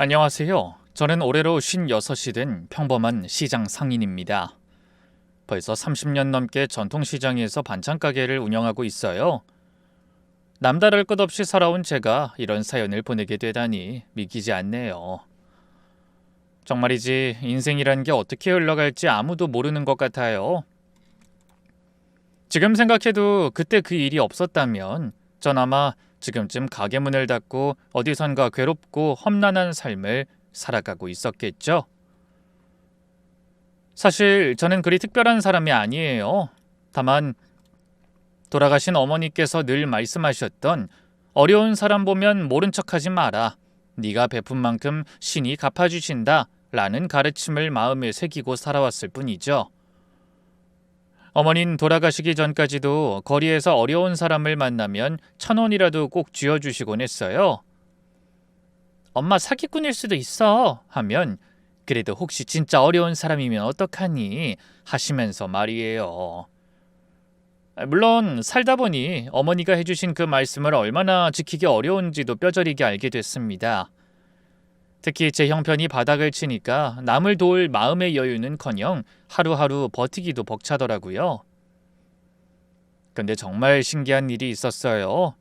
안녕하세요. 저는 올해로 56이 된 평범한 시장 상인입니다. 벌써 30년 넘게 전통시장에서 반찬 가게를 운영하고 있어요. 남다를 것 없이 살아온 제가 이런 사연을 보내게 되다니 믿기지 않네요. 정말이지 인생이란 게 어떻게 흘러갈지 아무도 모르는 것 같아요. 지금 생각해도 그때 그 일이 없었다면 전 아마 지금쯤 가게 문을 닫고 어디선가 괴롭고 험난한 삶을 살아가고 있었겠죠. 사실 저는 그리 특별한 사람이 아니에요. 다만 돌아가신 어머니께서 늘 말씀하셨던 어려운 사람 보면 모른 척하지 마라. 네가 베푼 만큼 신이 갚아주신다. 라는 가르침을 마음에 새기고 살아왔을 뿐이죠. 어머닌 돌아가시기 전까지도 거리에서 어려운 사람을 만나면 1,000원이라도 꼭 쥐어주시곤 했어요. 엄마 사기꾼일 수도 있어 하면 그래도 혹시 진짜 어려운 사람이면 어떡하니 하시면서 말이에요. 물론 살다 보니 어머니가 해주신 그 말씀을 얼마나 지키기 어려운지도 뼈저리게 알게 됐습니다. 특히 제 형편이 바닥을 치니까 남을 도울 마음의 여유는커녕 하루하루 버티기도 벅차더라고요. 근데 정말 신기한 일이 있었어요.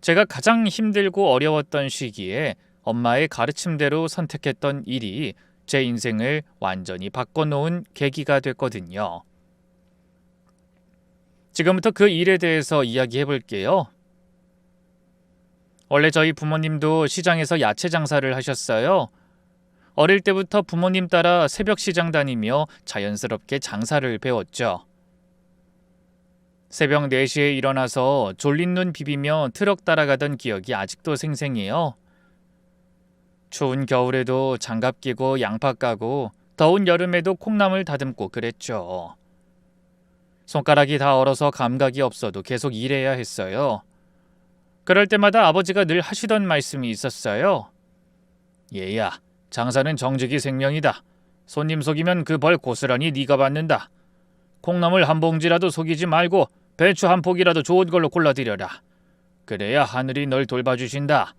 제가 가장 힘들고 어려웠던 시기에 엄마의 가르침대로 선택했던 일이 제 인생을 완전히 바꿔놓은 계기가 됐거든요. 지금부터 그 일에 대해서 이야기해 볼게요. 원래 저희 부모님도 시장에서 야채 장사를 하셨어요. 어릴 때부터 부모님 따라 새벽 시장 다니며 자연스럽게 장사를 배웠죠. 새벽 4시에 일어나서 졸린 눈 비비며 트럭 따라가던 기억이 아직도 생생해요. 추운 겨울에도 장갑 끼고 양파 까고 더운 여름에도 콩나물 다듬고 그랬죠. 손가락이 다 얼어서 감각이 없어도 계속 일해야 했어요. 그럴 때마다 아버지가 늘 하시던 말씀이 있었어요. 얘야, 장사는 정직이 생명이다. 손님 속이면 그 벌 고스란히 네가 받는다. 콩나물 한 봉지라도 속이지 말고 배추 한 포기라도 좋은 걸로 골라드려라. 그래야 하늘이 널 돌봐주신다.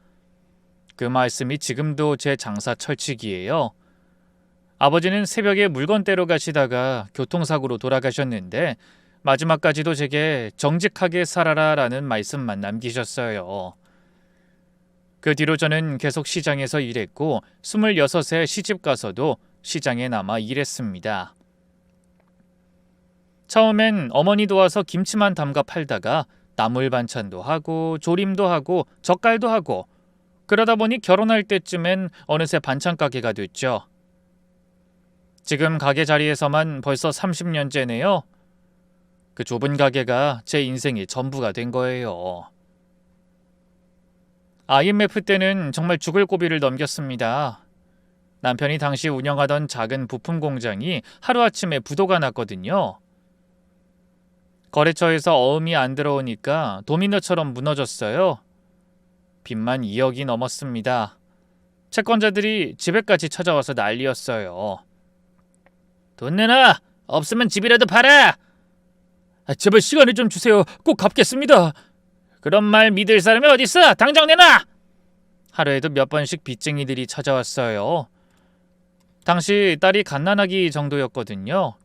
그 말씀이 지금도 제 장사 철칙이에요. 아버지는 새벽에 물건 떼러 가시다가 교통사고로 돌아가셨는데 마지막까지도 제게 정직하게 살아라 라는 말씀만 남기셨어요. 그 뒤로 저는 계속 시장에서 일했고 26에 시집 가서도 시장에 남아 일했습니다. 처음엔 어머니 도와서 김치만 담가 팔다가 나물 반찬도 하고 조림도 하고 젓갈도 하고 그러다 보니 결혼할 때쯤엔 어느새 반찬 가게가 됐죠. 지금 가게 자리에서만 벌써 30년째네요. 그 좁은 가게가 제 인생의 전부가 된 거예요. IMF 때는 정말 죽을 고비를 넘겼습니다. 남편이 당시 운영하던 작은 부품 공장이 하루아침에 부도가 났거든요. 거래처에서 어음이 안 들어오니까 도미노처럼 무너졌어요. 빚만 2억이 넘었습니다. 채권자들이 집에까지 찾아와서 난리였어요. 돈 내놔! 없으면 집이라도 팔아! 제발 시간을 좀 주세요. 꼭 갚겠습니다. 그런 말 믿을 사람이 어딨어? 당장 내놔! 하루에도 몇 번씩 빚쟁이들이 찾아왔어요. 당시 딸이 갓난아기 정도였거든요.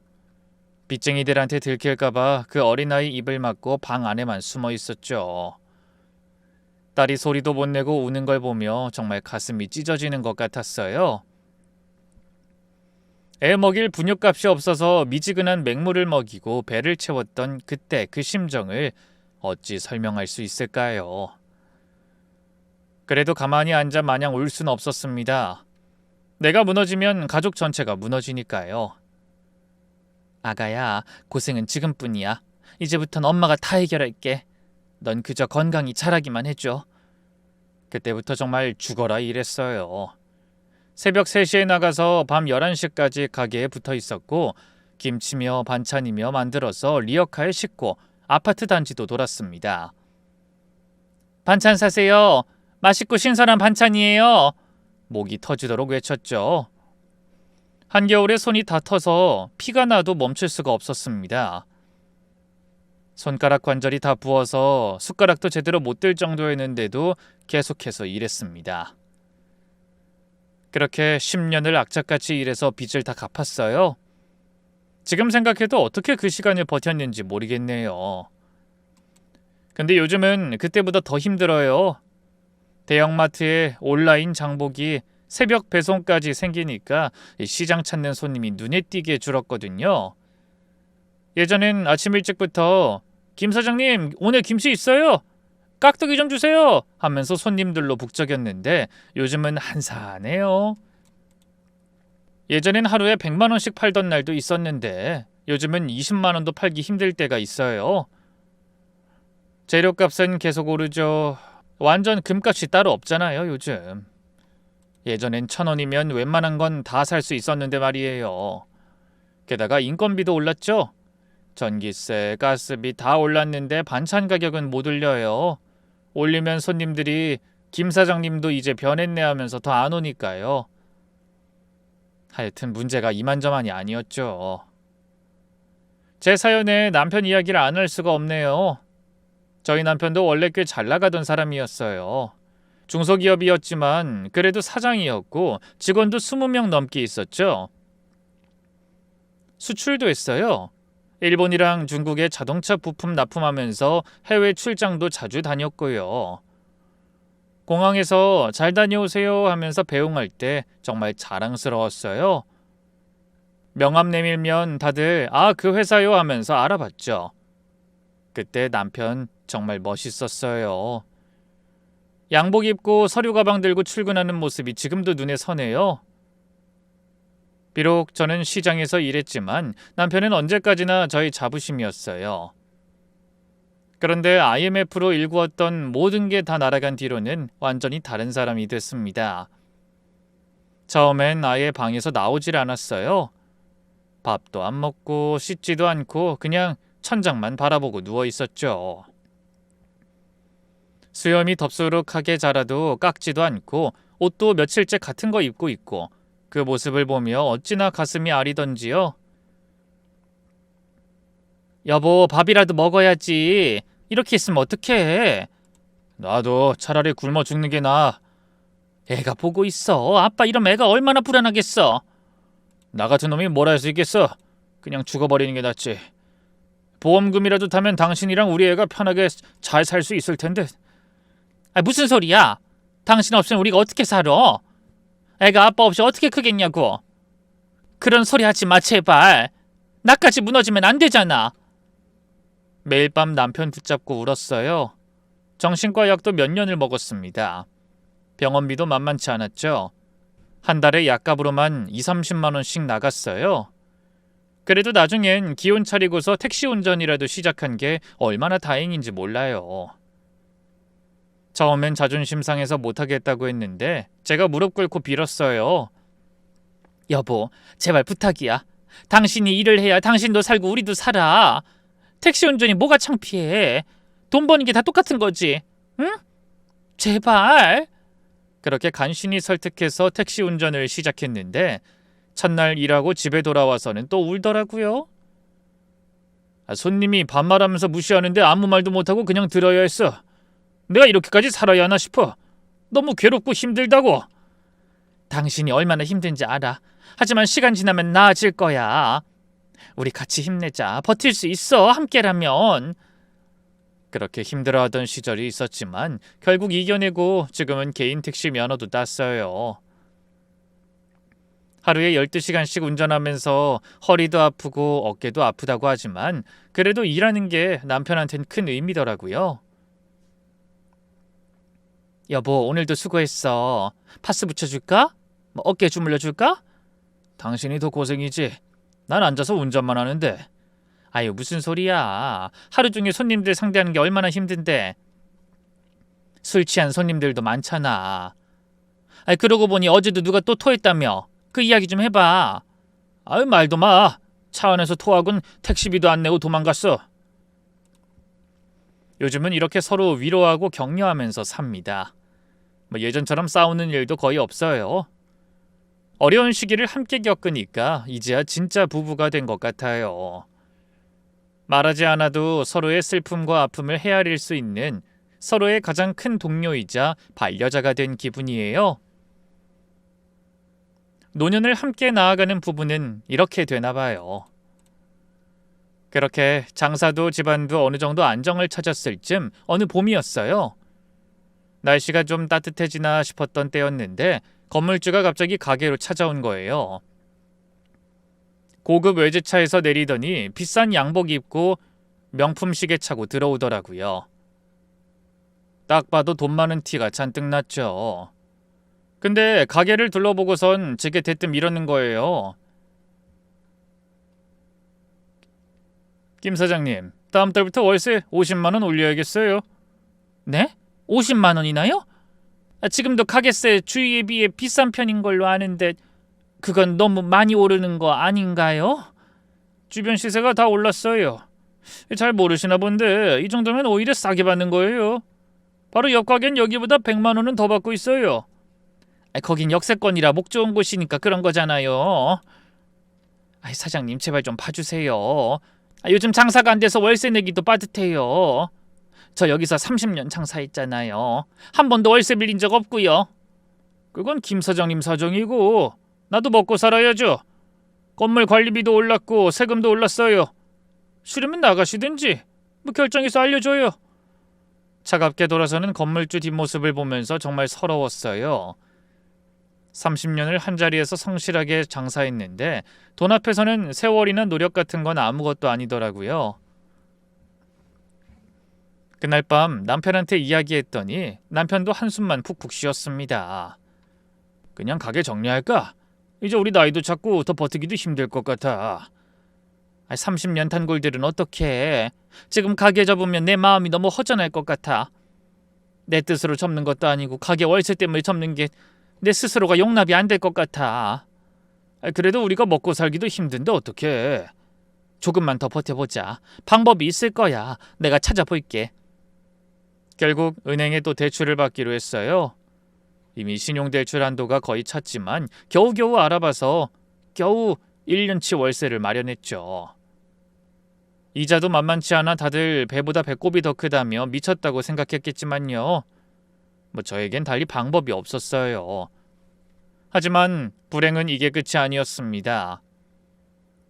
빚쟁이들한테 들킬까봐 그 어린아이 입을 막고 방 안에만 숨어 있었죠. 딸이 소리도 못 내고 우는 걸 보며 정말 가슴이 찢어지는 것 같았어요. 애 먹일 분유값이 없어서 미지근한 맹물을 먹이고 배를 채웠던 그때 그 심정을 어찌 설명할 수 있을까요? 그래도 가만히 앉아 마냥 울 순 없었습니다. 내가 무너지면 가족 전체가 무너지니까요. 아가야, 고생은 지금뿐이야. 이제부턴 엄마가 다 해결할게. 넌 그저 건강히 자라기만 해줘. 그때부터 정말 죽어라 일했어요. 새벽 3시에 나가서 밤 11시까지 가게에 붙어 있었고 김치며 반찬이며 만들어서 리어카에 싣고 아파트 단지도 돌았습니다. 반찬 사세요. 맛있고 신선한 반찬이에요. 목이 터지도록 외쳤죠. 한겨울에 손이 다 터서 피가 나도 멈출 수가 없었습니다. 손가락 관절이 다 부어서 숟가락도 제대로 못 들 정도였는데도 계속해서 일했습니다. 그렇게 10년을 악착같이 일해서 빚을 다 갚았어요. 지금 생각해도 어떻게 그 시간을 버텼는지 모르겠네요. 근데 요즘은 그때보다 더 힘들어요. 대형마트에 온라인 장복이 새벽 배송까지 생기니까 시장 찾는 손님이 눈에 띄게 줄었거든요. 예전엔 아침 일찍부터 김 사장님 오늘 김치 있어요? 깍두기 좀 주세요 하면서 손님들로 북적였는데 요즘은 한산해요. 예전엔 하루에 100만 원씩 팔던 날도 있었는데 요즘은 20만 원도 팔기 힘들 때가 있어요. 재료값은 계속 오르죠. 완전 금값이 따로 없잖아요, 요즘. 예전엔 1,000원이면 웬만한 건 다 살 수 있었는데 말이에요. 게다가 인건비도 올랐죠. 전기세, 가스비 다 올랐는데 반찬 가격은 못 올려요. 올리면 손님들이 김 사장님도 이제 변했네 하면서 더 안 오니까요. 하여튼 문제가 이만저만이 아니었죠. 제 사연에 남편 이야기를 안 할 수가 없네요. 저희 남편도 원래 꽤 잘 나가던 사람이었어요. 중소기업이었지만 그래도 사장이었고 직원도 20명 넘게 있었죠. 수출도 했어요. 일본이랑 중국에 자동차 부품 납품하면서 해외 출장도 자주 다녔고요. 공항에서 잘 다녀오세요 하면서 배웅할 때 정말 자랑스러웠어요. 명함 내밀면 다들 그 회사요 하면서 알아봤죠. 그때 남편 정말 멋있었어요. 양복 입고 서류 가방 들고 출근하는 모습이 지금도 눈에 선해요. 비록 저는 시장에서 일했지만 남편은 언제까지나 저희 자부심이었어요. 그런데 IMF로 일구었던 모든 게 다 날아간 뒤로는 완전히 다른 사람이 됐습니다. 처음엔 아예 방에서 나오질 않았어요. 밥도 안 먹고 씻지도 않고 그냥 천장만 바라보고 누워 있었죠. 수염이 덥수룩하게 자라도 깎지도 않고 옷도 며칠째 같은 거 입고 있고 그 모습을 보며 어찌나 가슴이 아리던지요. 여보, 밥이라도 먹어야지. 이렇게 있으면 어떡해. 나도 차라리 굶어 죽는 게 나아. 애가 보고 있어. 아빠 이러면 애가 얼마나 불안하겠어. 나 같은 놈이 뭘 할 수 있겠어. 그냥 죽어버리는 게 낫지. 보험금이라도 타면 당신이랑 우리 애가 편하게 잘 살 수 있을 텐데. 무슨 소리야. 당신 없으면 우리가 어떻게 살아. 애가 아빠 없이 어떻게 크겠냐고. 그런 소리 하지 마 제발. 나까지 무너지면 안 되잖아. 매일 밤 남편 붙잡고 울었어요. 정신과 약도 몇 년을 먹었습니다. 병원비도 만만치 않았죠. 한 달에 약값으로만 2~30만 원씩 나갔어요. 그래도 나중엔 기운 차리고서 택시 운전이라도 시작한 게 얼마나 다행인지 몰라요. 처음엔 자존심 상해서 못하겠다고 했는데 제가 무릎 꿇고 빌었어요. 여보, 제발 부탁이야. 당신이 일을 해야 당신도 살고 우리도 살아. 택시 운전이 뭐가 창피해. 돈 버는 게 다 똑같은 거지. 응? 제발. 그렇게 간신히 설득해서 택시 운전을 시작했는데 첫날 일하고 집에 돌아와서는 또 울더라고요. 손님이 반말하면서 무시하는데 아무 말도 못하고 그냥 들어야 했어. 내가 이렇게까지 살아야 하나 싶어. 너무 괴롭고 힘들다고. 당신이 얼마나 힘든지 알아. 하지만 시간 지나면 나아질 거야. 우리 같이 힘내자. 버틸 수 있어. 함께라면. 그렇게 힘들어하던 시절이 있었지만 결국 이겨내고 지금은 개인 택시 면허도 땄어요. 하루에 12시간씩 운전하면서 허리도 아프고 어깨도 아프다고 하지만 그래도 일하는 게 남편한텐 큰 의미더라고요. 여보, 오늘도 수고했어. 파스 붙여줄까? 어깨 주물러 줄까? 당신이 더 고생이지. 난 앉아서 운전만 하는데. 아유, 무슨 소리야. 하루 종일 손님들 상대하는 게 얼마나 힘든데. 술 취한 손님들도 많잖아. 그러고 보니 어제도 누가 또 토했다며. 그 이야기 좀 해봐. 말도 마. 차 안에서 토하곤 택시비도 안 내고 도망갔어. 요즘은 이렇게 서로 위로하고 격려하면서 삽니다. 예전처럼 싸우는 일도 거의 없어요. 어려운 시기를 함께 겪으니까 이제야 진짜 부부가 된 것 같아요. 말하지 않아도 서로의 슬픔과 아픔을 헤아릴 수 있는 서로의 가장 큰 동료이자 반려자가 된 기분이에요. 노년을 함께 나아가는 부부는 이렇게 되나 봐요. 그렇게 장사도 집안도 어느 정도 안정을 찾았을 쯤 어느 봄이었어요. 날씨가 좀 따뜻해지나 싶었던 때였는데 건물주가 갑자기 가게로 찾아온 거예요. 고급 외제차에서 내리더니 비싼 양복 입고 명품 시계 차고 들어오더라고요. 딱 봐도 돈 많은 티가 잔뜩 났죠. 근데 가게를 둘러보고선 제게 대뜸 이러는 거예요. 김 사장님, 다음 달부터 월세 50만 원 올려야겠어요. 네? 50만 원이나요? 지금도 가게세 주위에 비해 비싼 편인 걸로 아는데 그건 너무 많이 오르는 거 아닌가요? 주변 시세가 다 올랐어요. 잘 모르시나 본데 이 정도면 오히려 싸게 받는 거예요. 바로 옆 가게는 여기보다 100만 원은 더 받고 있어요. 거긴 역세권이라 목 좋은 곳이니까 그런 거잖아요. 사장님 제발 좀 봐주세요. 요즘 장사가 안 돼서 월세 내기도 빠듯해요. 저 여기서 30년 장사했잖아요. 한 번도 월세 빌린 적 없고요. 그건 김 사장님 사정이고 나도 먹고 살아야죠. 건물 관리비도 올랐고 세금도 올랐어요. 싫으면 나가시든지 결정해서 알려줘요. 차갑게 돌아서는 건물주 뒷모습을 보면서 정말 서러웠어요. 30년을 한자리에서 성실하게 장사했는데 돈 앞에서는 세월이나 노력 같은 건 아무것도 아니더라고요. 그날 밤 남편한테 이야기했더니 남편도 한숨만 푹푹 쉬었습니다. 그냥 가게 정리할까? 이제 우리 나이도 작고 더 버티기도 힘들 것 같아. 30년 단골들은 어떡해. 지금 가게 접으면 내 마음이 너무 허전할 것 같아. 내 뜻으로 접는 것도 아니고 가게 월세 때문에 접는 게 내 스스로가 용납이 안 될 것 같아. 그래도 우리가 먹고 살기도 힘든데 어떡해. 조금만 더 버텨보자. 방법이 있을 거야. 내가 찾아볼게. 결국 은행에 또 대출을 받기로 했어요. 이미 신용대출 한도가 거의 찼지만 겨우겨우 알아봐서 겨우 1년치 월세를 마련했죠. 이자도 만만치 않아 다들 배보다 배꼽이 더 크다며 미쳤다고 생각했겠지만요. 저에겐 달리 방법이 없었어요. 하지만 불행은 이게 끝이 아니었습니다.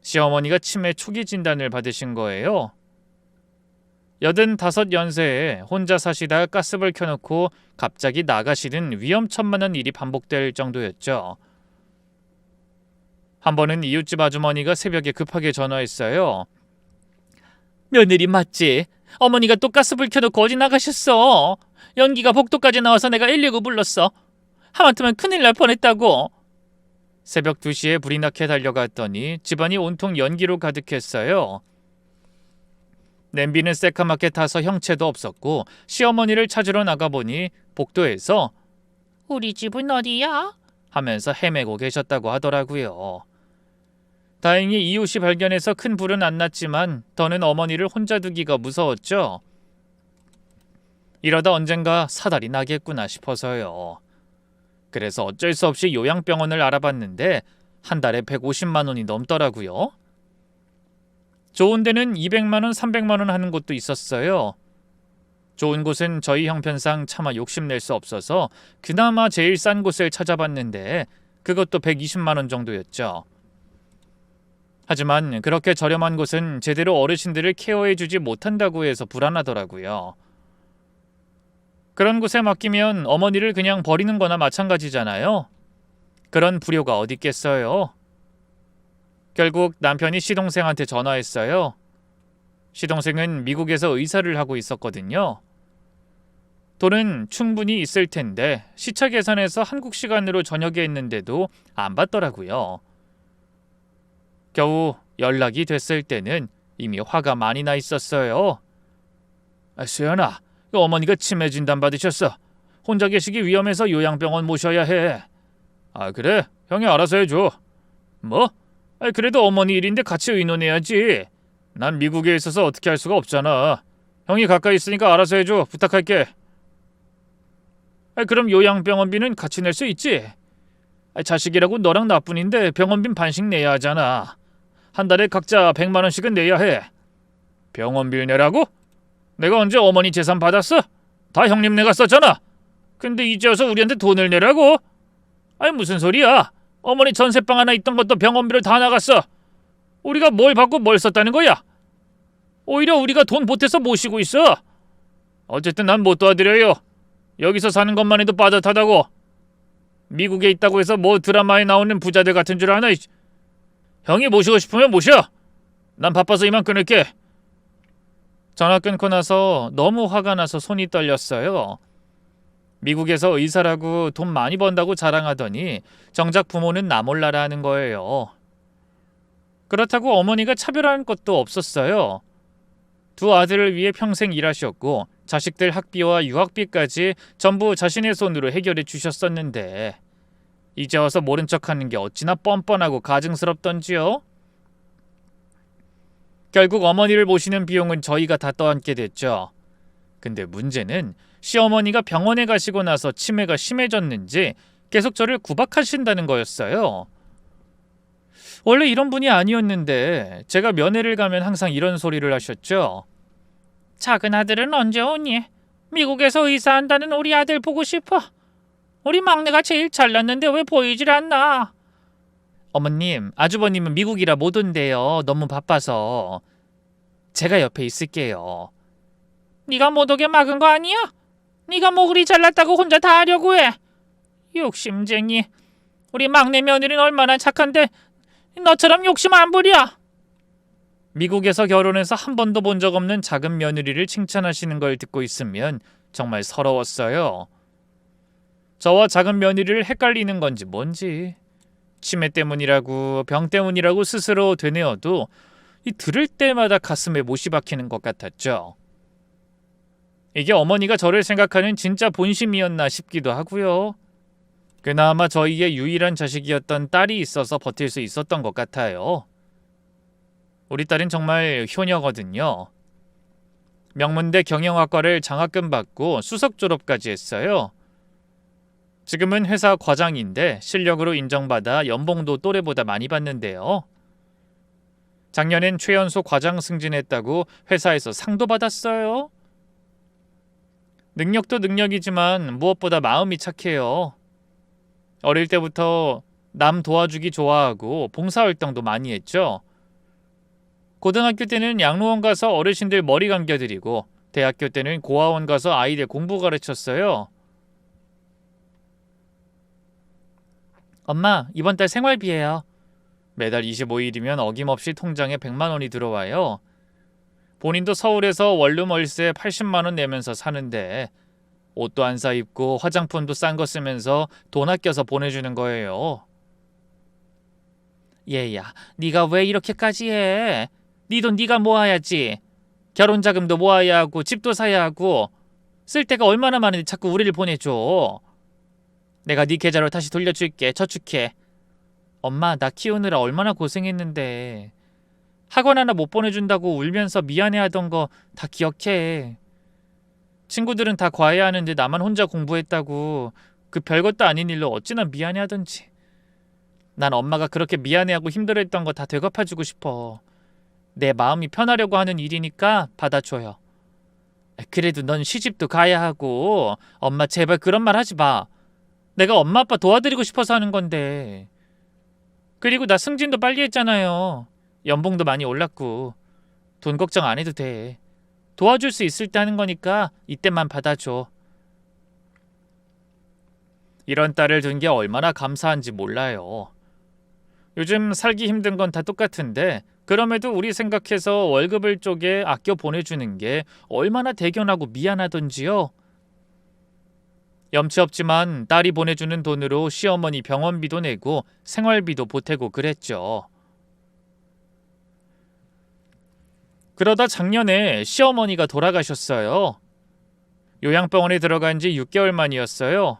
시어머니가 치매 초기 진단을 받으신 거예요. 85연세에 혼자 사시다가 가스불 켜놓고 갑자기 나가시는 위험천만한 일이 반복될 정도였죠. 한 번은 이웃집 아주머니가 새벽에 급하게 전화했어요. 며느리 맞지? 어머니가 또 가스불 켜놓고 어디 나가셨어? 연기가 복도까지 나와서 내가 119 불렀어. 하마터면 큰일 날 뻔했다고. 새벽 2시에 불이 나게 달려갔더니 집안이 온통 연기로 가득했어요. 냄비는 새카맣게 타서 형체도 없었고 시어머니를 찾으러 나가보니 복도에서 우리 집은 어디야? 하면서 헤매고 계셨다고 하더라고요. 다행히 이웃이 발견해서 큰 불은 안 났지만 더는 어머니를 혼자 두기가 무서웠죠. 이러다 언젠가 사달이 나겠구나 싶어서요. 그래서 어쩔 수 없이 요양병원을 알아봤는데 한 달에 150만 원이 넘더라고요. 좋은 데는 200만 원, 300만 원 하는 곳도 있었어요. 좋은 곳은 저희 형편상 차마 욕심낼 수 없어서 그나마 제일 싼 곳을 찾아봤는데 그것도 120만 원 정도였죠. 하지만 그렇게 저렴한 곳은 제대로 어르신들을 케어해주지 못한다고 해서 불안하더라고요. 그런 곳에 맡기면 어머니를 그냥 버리는 거나 마찬가지잖아요. 그런 불효가 어디 있겠어요. 결국 남편이 시동생한테 전화했어요. 시동생은 미국에서 의사를 하고 있었거든요. 돈은 충분히 있을 텐데 시차 계산해서 한국 시간으로 저녁에 했는데도 안 받더라고요. 겨우 연락이 됐을 때는 이미 화가 많이 나 있었어요. 수연아, 어머니가 치매 진단 받으셨어. 혼자 계시기 위험해서 요양병원 모셔야 해. 그래? 형이 알아서 해줘. 뭐? 그래도 어머니 일인데 같이 의논해야지. 난 미국에 있어서 어떻게 할 수가 없잖아. 형이 가까이 있으니까 알아서 해줘. 부탁할게. 그럼 요양병원비는 같이 낼 수 있지? 자식이라고 너랑 나뿐인데 병원비는 반씩 내야 하잖아. 한 달에 각자 100만 원씩은 내야 해. 병원비를 내라고? 내가 언제 어머니 재산 받았어? 다 형님 내가 썼잖아. 근데 이제 와서 우리한테 돈을 내라고? 무슨 소리야? 어머니 전세방 하나 있던 것도 병원비를 다 나갔어. 우리가 뭘 받고 뭘 썼다는 거야? 오히려 우리가 돈 보태서 모시고 있어. 어쨌든 난 못 도와드려요. 여기서 사는 것만 해도 빠듯하다고. 미국에 있다고 해서 뭐 드라마에 나오는 부자들 같은 줄 아나? 형이 모시고 싶으면 모셔. 난 바빠서 이만 끊을게. 전화 끊고 나서 너무 화가 나서 손이 떨렸어요. 미국에서 의사라고 돈 많이 번다고 자랑하더니 정작 부모는 나 몰라라 하는 거예요. 그렇다고 어머니가 차별하는 것도 없었어요. 두 아들을 위해 평생 일하셨고 자식들 학비와 유학비까지 전부 자신의 손으로 해결해 주셨었는데 이제 와서 모른 척하는 게 어찌나 뻔뻔하고 가증스럽던지요. 결국 어머니를 모시는 비용은 저희가 다 떠안게 됐죠. 근데 문제는 시어머니가 병원에 가시고 나서 치매가 심해졌는지 계속 저를 구박하신다는 거였어요. 원래 이런 분이 아니었는데 제가 면회를 가면 항상 이런 소리를 하셨죠. 작은 아들은 언제 오니? 미국에서 의사한다는 우리 아들 보고 싶어. 우리 막내가 제일 잘났는데 왜 보이질 않나? 어머님, 아주버님은 미국이라 못 온대요. 너무 바빠서. 제가 옆에 있을게요. 네가 못 오게 막은 거 아니야? 네가 뭐 그리 잘났다고 혼자 다 하려고 해. 욕심쟁이. 우리 막내 며느리는 얼마나 착한데 너처럼 욕심 안 부려. 미국에서 결혼해서 한 번도 본 적 없는 작은 며느리를 칭찬하시는 걸 듣고 있으면 정말 서러웠어요. 저와 작은 며느리를 헷갈리는 건지 뭔지 치매 때문이라고 병 때문이라고 스스로 되뇌어도 들을 때마다 가슴에 못이 박히는 것 같았죠. 이게 어머니가 저를 생각하는 진짜 본심이었나 싶기도 하고요. 그나마 저희의 유일한 자식이었던 딸이 있어서 버틸 수 있었던 것 같아요. 우리 딸은 정말 효녀거든요. 명문대 경영학과를 장학금 받고 수석 졸업까지 했어요. 지금은 회사 과장인데 실력으로 인정받아 연봉도 또래보다 많이 받는데요. 작년엔 최연소 과장 승진했다고 회사에서 상도 받았어요. 능력도 능력이지만 무엇보다 마음이 착해요. 어릴 때부터 남 도와주기 좋아하고 봉사활동도 많이 했죠. 고등학교 때는 양로원 가서 어르신들 머리 감겨드리고 대학교 때는 고아원 가서 아이들 공부 가르쳤어요. 엄마, 이번 달 생활비예요. 매달 25일이면 어김없이 통장에 100만 원이 들어와요. 본인도 서울에서 원룸 월세 80만 원 내면서 사는데 옷도 안 사 입고 화장품도 싼 거 쓰면서 돈 아껴서 보내주는 거예요. 얘야, 네가 왜 이렇게까지 해? 네 돈 네가 모아야지. 결혼 자금도 모아야 하고 집도 사야 하고 쓸 데가 얼마나 많은데 자꾸 우리를 보내줘. 내가 네 계좌로 다시 돌려줄게. 저축해. 엄마, 나 키우느라 얼마나 고생했는데. 학원 하나 못 보내준다고 울면서 미안해하던 거 다 기억해. 친구들은 다 과외하는데 나만 혼자 공부했다고 그 별것도 아닌 일로 어찌나 미안해하던지. 난 엄마가 그렇게 미안해하고 힘들어했던 거 다 되갚아주고 싶어. 내 마음이 편하려고 하는 일이니까 받아줘요. 그래도 넌 시집도 가야 하고 엄마 제발 그런 말 하지 마. 내가 엄마 아빠 도와드리고 싶어서 하는 건데. 그리고 나 승진도 빨리 했잖아요. 연봉도 많이 올랐고 돈 걱정 안 해도 돼. 도와줄 수 있을 때 하는 거니까 이때만 받아줘. 이런 딸을 둔 게 얼마나 감사한지 몰라요. 요즘 살기 힘든 건 다 똑같은데 그럼에도 우리 생각해서 월급을 쪼개 아껴 보내주는 게 얼마나 대견하고 미안하던지요. 염치 없지만 딸이 보내주는 돈으로 시어머니 병원비도 내고 생활비도 보태고 그랬죠. 그러다 작년에 시어머니가 돌아가셨어요. 요양병원에 들어간 지 6개월 만이었어요.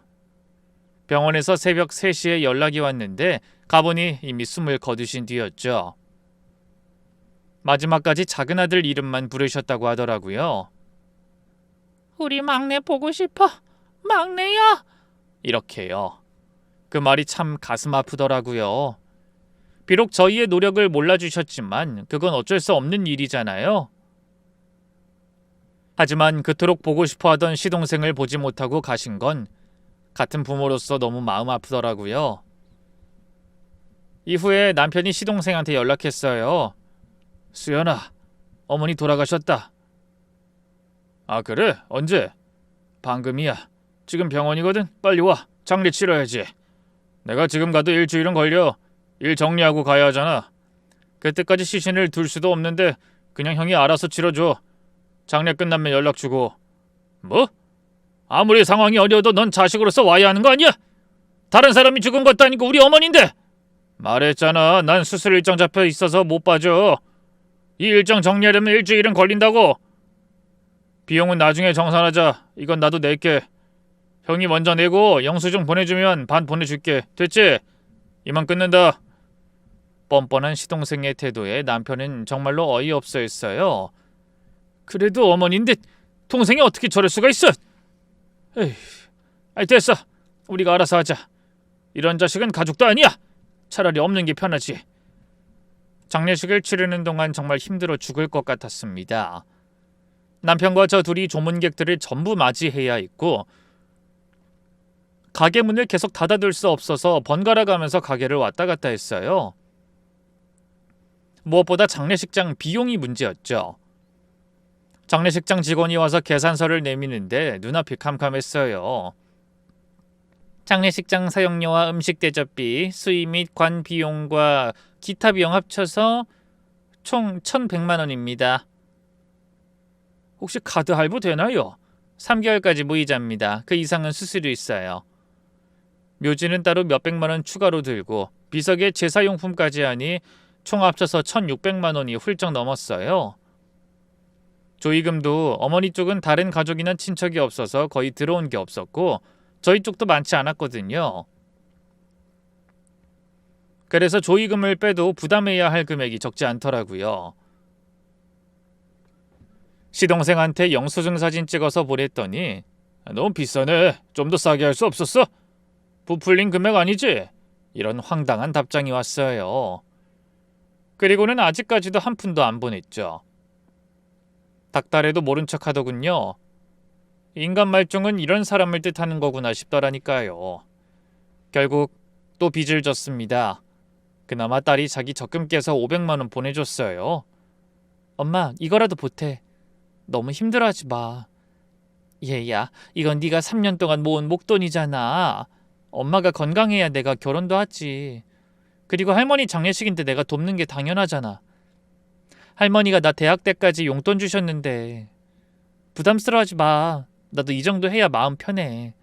병원에서 새벽 3시에 연락이 왔는데 가보니 이미 숨을 거두신 뒤였죠. 마지막까지 작은 아들 이름만 부르셨다고 하더라고요. 우리 막내 보고 싶어. 막내야. 이렇게요. 그 말이 참 가슴 아프더라고요. 비록 저희의 노력을 몰라주셨지만 그건 어쩔 수 없는 일이잖아요. 하지만 그토록 보고 싶어하던 시동생을 보지 못하고 가신 건 같은 부모로서 너무 마음 아프더라고요. 이후에 남편이 시동생한테 연락했어요. 수연아, 어머니 돌아가셨다. 아 그래? 언제? 방금이야. 지금 병원이거든. 빨리 와. 장례 치러야지. 내가 지금 가도 일주일은 걸려. 일 정리하고 가야 하잖아. 그때까지 시신을 둘 수도 없는데 그냥 형이 알아서 치러줘. 장례 끝나면 연락 주고. 뭐? 아무리 상황이 어려워도 넌 자식으로서 와야 하는 거 아니야? 다른 사람이 죽은 것도 아니고 우리 어머니인데. 말했잖아. 난 수술 일정 잡혀 있어서 못 봐줘. 이 일정 정리하려면 일주일은 걸린다고. 비용은 나중에 정산하자. 이건 나도 낼게. 형이 먼저 내고 영수증 보내주면 반 보내줄게. 됐지? 이만 끊는다. 뻔뻔한 시동생의 태도에 남편은 정말로 어이없어 했어요. 그래도 어머니인데 동생이 어떻게 저럴 수가 있어? 에이, 아이 됐어. 우리가 알아서 하자. 이런 자식은 가족도 아니야. 차라리 없는 게 편하지. 장례식을 치르는 동안 정말 힘들어 죽을 것 같았습니다. 남편과 저 둘이 조문객들을 전부 맞이해야 했고 가게 문을 계속 닫아둘 수 없어서 번갈아 가면서 가게를 왔다 갔다 했어요. 무엇보다 장례식장 비용이 문제였죠. 장례식장 직원이 와서 계산서를 내미는데 눈앞이 캄캄했어요. 장례식장 사용료와 음식 대접비, 수의 및 관 비용과 기타 비용 합쳐서 총 1,100만 원입니다. 혹시 카드 할부 되나요? 3개월까지 무이자입니다. 그 이상은 수수료 있어요. 묘지는 따로 몇백만 원 추가로 들고 비석에 제사용품까지 하니 총 합쳐서 1,600만 원이 훌쩍 넘었어요. 조의금도 어머니 쪽은 다른 가족이나 친척이 없어서 거의 들어온 게 없었고 저희 쪽도 많지 않았거든요. 그래서 조의금을 빼도 부담해야 할 금액이 적지 않더라고요. 시동생한테 영수증 사진 찍어서 보냈더니 너무 비싸네. 좀 더 싸게 할 수 없었어? 부풀린 금액 아니지? 이런 황당한 답장이 왔어요. 그리고는 아직까지도 한 푼도 안 보냈죠. 닥달해도 모른 척 하더군요. 인간 말종은 이런 사람을 뜻하는 거구나 싶더라니까요. 결국 또 빚을 졌습니다. 그나마 딸이 자기 적금 깨서 500만 원 보내줬어요. 엄마, 이거라도 보태. 너무 힘들어하지 마. 얘야, 이건 네가 3년 동안 모은 목돈이잖아. 엄마가 건강해야 내가 결혼도 하지. 그리고 할머니 장례식인데 내가 돕는 게 당연하잖아. 할머니가 나 대학 때까지 용돈 주셨는데 부담스러워하지 마. 나도 이 정도 해야 마음 편해.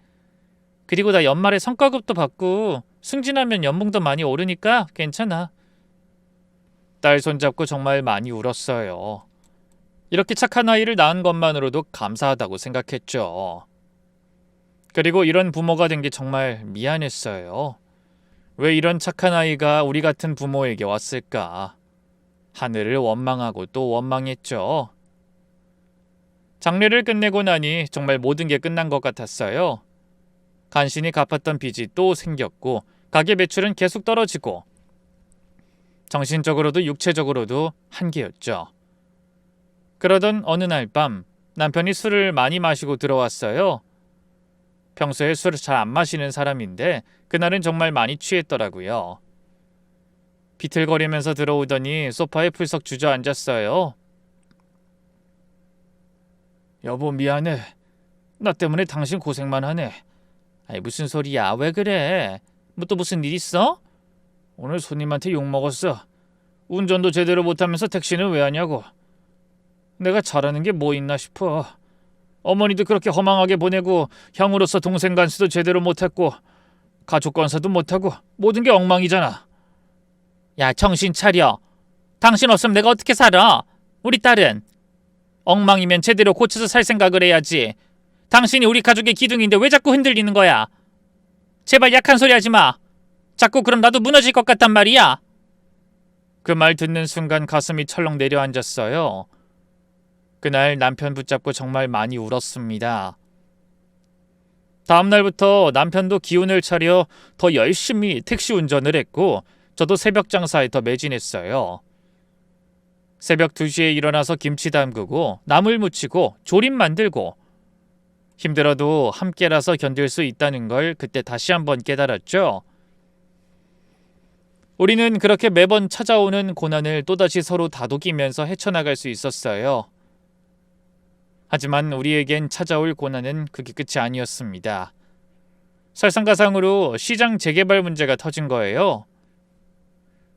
그리고 나 연말에 성과급도 받고 승진하면 연봉도 많이 오르니까 괜찮아. 딸 손잡고 정말 많이 울었어요. 이렇게 착한 아이를 낳은 것만으로도 감사하다고 생각했죠. 그리고 이런 부모가 된 게 정말 미안했어요. 왜 이런 착한 아이가 우리 같은 부모에게 왔을까? 하늘을 원망하고 또 원망했죠. 장례를 끝내고 나니 정말 모든 게 끝난 것 같았어요. 간신히 갚았던 빚이 또 생겼고 가게 매출은 계속 떨어지고 정신적으로도 육체적으로도 한계였죠. 그러던 어느 날 밤 남편이 술을 많이 마시고 들어왔어요. 평소에 술을 잘 안 마시는 사람인데 그날은 정말 많이 취했더라고요. 비틀거리면서 들어오더니 소파에 풀썩 주저앉았어요. 여보 미안해. 나 때문에 당신 고생만 하네. 아이 무슨 소리야. 왜 그래? 뭐 또 무슨 일 있어? 오늘 손님한테 욕먹었어. 운전도 제대로 못하면서 택시는 왜 하냐고. 내가 잘하는 게 뭐 있나 싶어. 어머니도 그렇게 허망하게 보내고 형으로서 동생 간수도 제대로 못했고 가족 관사도 못하고 모든 게 엉망이잖아. 야 정신 차려. 당신 없으면 내가 어떻게 살아? 우리 딸은? 엉망이면 제대로 고쳐서 살 생각을 해야지. 당신이 우리 가족의 기둥인데 왜 자꾸 흔들리는 거야? 제발 약한 소리 하지 마. 자꾸 그럼 나도 무너질 것 같단 말이야. 그 말 듣는 순간 가슴이 철렁 내려앉았어요. 그날 남편 붙잡고 정말 많이 울었습니다. 다음 날부터 남편도 기운을 차려 더 열심히 택시 운전을 했고 저도 새벽 장사에 더 매진했어요. 새벽 2시에 일어나서 김치 담그고 나물 무치고 조림 만들고 힘들어도 함께라서 견딜 수 있다는 걸 그때 다시 한번 깨달았죠. 우리는 그렇게 매번 찾아오는 고난을 또다시 서로 다독이면서 헤쳐나갈 수 있었어요. 하지만 우리에겐 찾아올 고난은 그게 끝이 아니었습니다. 설상가상으로 시장 재개발 문제가 터진 거예요.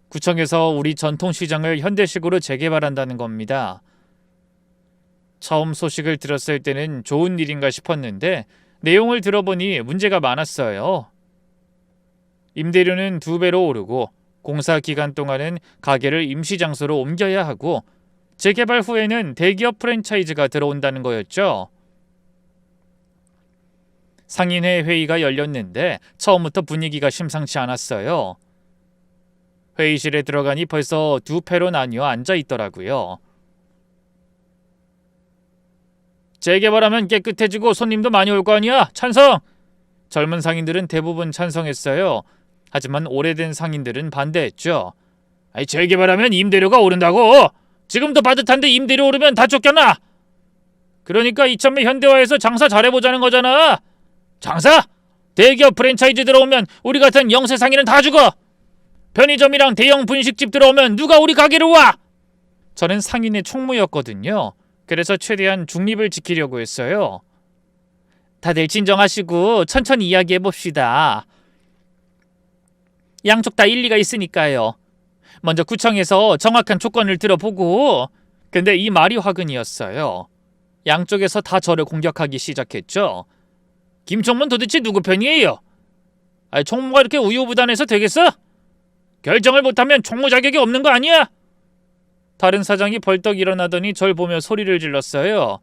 구청에서 우리 전통시장을 현대식으로 재개발한다는 겁니다. 처음 소식을 들었을 때는 좋은 일인가 싶었는데 내용을 들어보니 문제가 많았어요. 임대료는 2배로 오르고 공사 기간 동안은 가게를 임시장소로 옮겨야 하고 재개발 후에는 대기업 프랜차이즈가 들어온다는 거였죠. 상인회 회의가 열렸는데 처음부터 분위기가 심상치 않았어요. 회의실에 들어가니 벌써 2패로 나뉘어 앉아 있더라고요. 재개발하면 깨끗해지고 손님도 많이 올 거 아니야? 찬성! 젊은 상인들은 대부분 찬성했어요. 하지만 오래된 상인들은 반대했죠. 재개발하면 임대료가 오른다고! 지금도 빠듯한데 임대료 오르면 다 쫓겨나! 그러니까 이참에 현대화해서 장사 잘해보자는 거잖아! 장사? 대기업 프랜차이즈 들어오면 우리 같은 영세 상인은 다 죽어! 편의점이랑 대형 분식집 들어오면 누가 우리 가게로 와! 저는 상인의 총무였거든요. 그래서 최대한 중립을 지키려고 했어요. 다들 진정하시고 천천히 이야기해봅시다. 양쪽 다 일리가 있으니까요. 먼저 구청에서 정확한 조건을 들어보고. 근데 이 말이 화근이었어요. 양쪽에서 다 저를 공격하기 시작했죠. 김총무는 도대체 누구 편이에요? 총무가 이렇게 우유부단해서 되겠어? 결정을 못하면 총무 자격이 없는 거 아니야? 다른 사장이 벌떡 일어나더니 절 보며 소리를 질렀어요.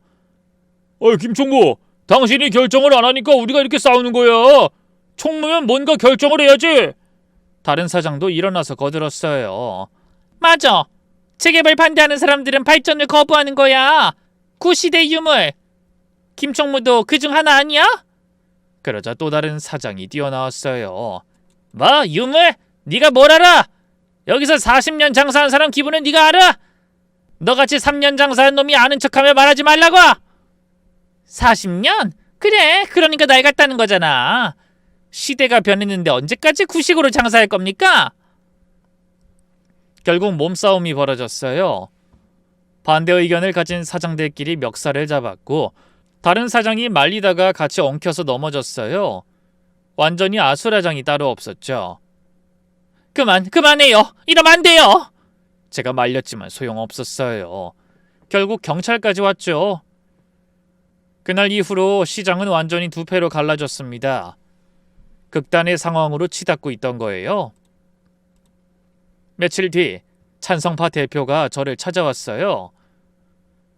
김총무, 당신이 결정을 안 하니까 우리가 이렇게 싸우는 거야. 총무면 뭔가 결정을 해야지. 다른 사장도 일어나서 거들었어요. 맞아. 재개발 반대하는 사람들은 발전을 거부하는 거야. 구시대 유물. 김총무도 그중 하나 아니야? 그러자 또 다른 사장이 뛰어나왔어요. 뭐? 유물? 네가 뭘 알아? 여기서 40년 장사한 사람 기분은 네가 알아? 너같이 3년 장사한 놈이 아는 척하며 말하지 말라고! 40년? 그래, 그러니까 날 같다는 거잖아. 시대가 변했는데 언제까지 구식으로 장사할 겁니까? 결국 몸싸움이 벌어졌어요. 반대 의견을 가진 사장들끼리 멱살을 잡았고 다른 사장이 말리다가 같이 엉켜서 넘어졌어요. 완전히 아수라장이 따로 없었죠. 그만해요. 이러면 안 돼요. 제가 말렸지만 소용없었어요. 결국 경찰까지 왔죠. 그날 이후로 시장은 완전히 2패로 갈라졌습니다. 극단의 상황으로 치닫고 있던 거예요. 며칠 뒤 찬성파 대표가 저를 찾아왔어요.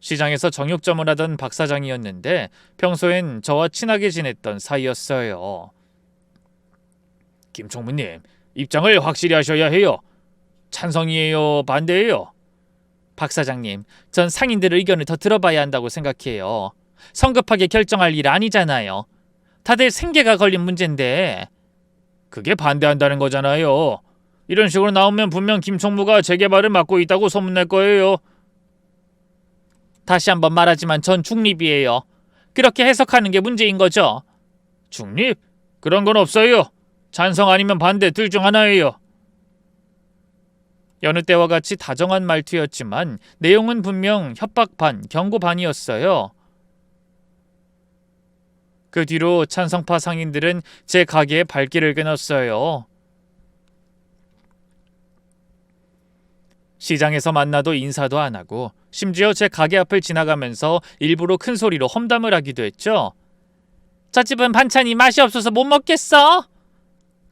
시장에서 정육점을 하던 박 사장이었는데 평소엔 저와 친하게 지냈던 사이였어요. 김 총무님, 입장을 확실히 하셔야 해요. 찬성이에요? 반대예요? 박 사장님, 전 상인들의 의견을 더 들어봐야 한다고 생각해요. 성급하게 결정할 일 아니잖아요. 다들 생계가 걸린 문제인데. 그게 반대한다는 거잖아요. 이런 식으로 나오면 분명 김 총무가 재개발을 맡고 있다고 소문낼 거예요. 다시 한번 말하지만 전 중립이에요. 그렇게 해석하는 게 문제인 거죠. 중립? 그런 건 없어요. 찬성 아니면 반대 둘 중 하나예요. 여느 때와 같이 다정한 말투였지만 내용은 분명 협박 반, 경고 반이었어요. 그 뒤로 찬성파 상인들은 제 가게에 발길을 끊었어요. 시장에서 만나도 인사도 안 하고 심지어 제 가게 앞을 지나가면서 일부러 큰 소리로 험담을 하기도 했죠. 저 집은 반찬이 맛이 없어서 못 먹겠어.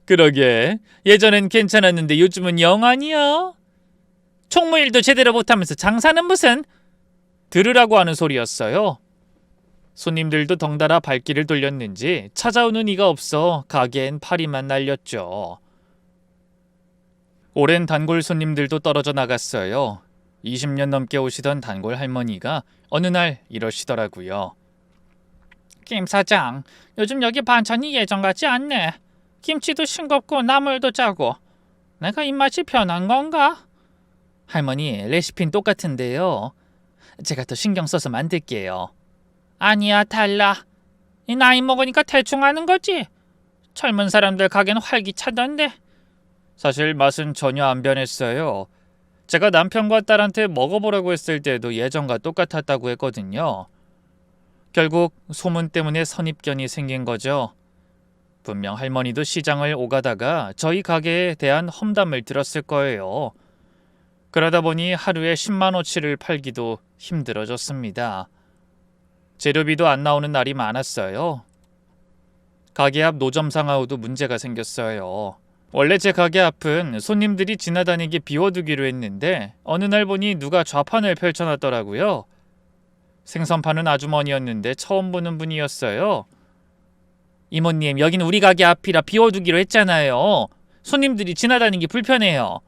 그러게, 예전엔 괜찮았는데 요즘은 영 아니야. 총무일도 제대로 못하면서 장사는 무슨. 들으라고 하는 소리였어요. 손님들도 덩달아 발길을 돌렸는지 찾아오는 이가 없어 가게엔 파리만 날렸죠. 오랜 단골 손님들도 떨어져 나갔어요. 20년 넘게 오시던 단골 할머니가 어느 날 이러시더라고요. 김 사장, 요즘 여기 반찬이 예전 같지 않네. 김치도 싱겁고 나물도 짜고. 내가 입맛이 변한 건가? 할머니, 레시피는 똑같은데요. 제가 더 신경 써서 만들게요. 아니야, 달라. 이 나이 먹으니까 대충 하는 거지. 젊은 사람들 가게는 활기차던데. 사실 맛은 전혀 안 변했어요. 제가 남편과 딸한테 먹어보라고 했을 때도 예전과 똑같았다고 했거든요. 결국 소문 때문에 선입견이 생긴 거죠. 분명 할머니도 시장을 오가다가 저희 가게에 대한 험담을 들었을 거예요. 그러다 보니 하루에 10만원치를 팔기도 힘들어졌습니다. 재료비도 안 나오는 날이 많았어요. 가게 앞 노점 상하우도 문제가 생겼어요. 원래 제 가게 앞은 손님들이 지나다니게 비워두기로 했는데 어느 날 보니 누가 좌판을 펼쳐놨더라고요. 생선 파는 아주머니였는데 처음 보는 분이었어요. 이모님, 여긴 우리 가게 앞이라 비워두기로 했잖아요. 손님들이 지나다니기 불편해요.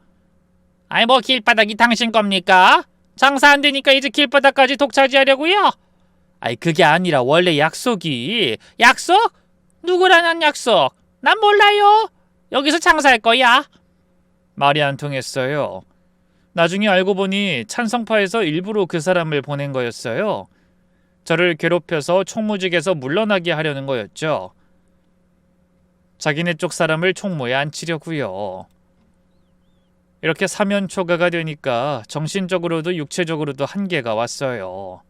아이, 뭐 길바닥이 당신 겁니까? 장사 안 되니까 이제 길바닥까지 독차지하려고요? 아이, 그게 아니라 원래 약속이... 약속? 누구랑 한 약속? 난 몰라요. 여기서 장사할 거야. 말이 안 통했어요. 나중에 알고 보니 찬성파에서 일부러 그 사람을 보낸 거였어요. 저를 괴롭혀서 총무직에서 물러나게 하려는 거였죠. 자기네 쪽 사람을 총무에 앉히려고요. 이렇게 사면초가가 되니까 정신적으로도 육체적으로도 한계가 왔어요.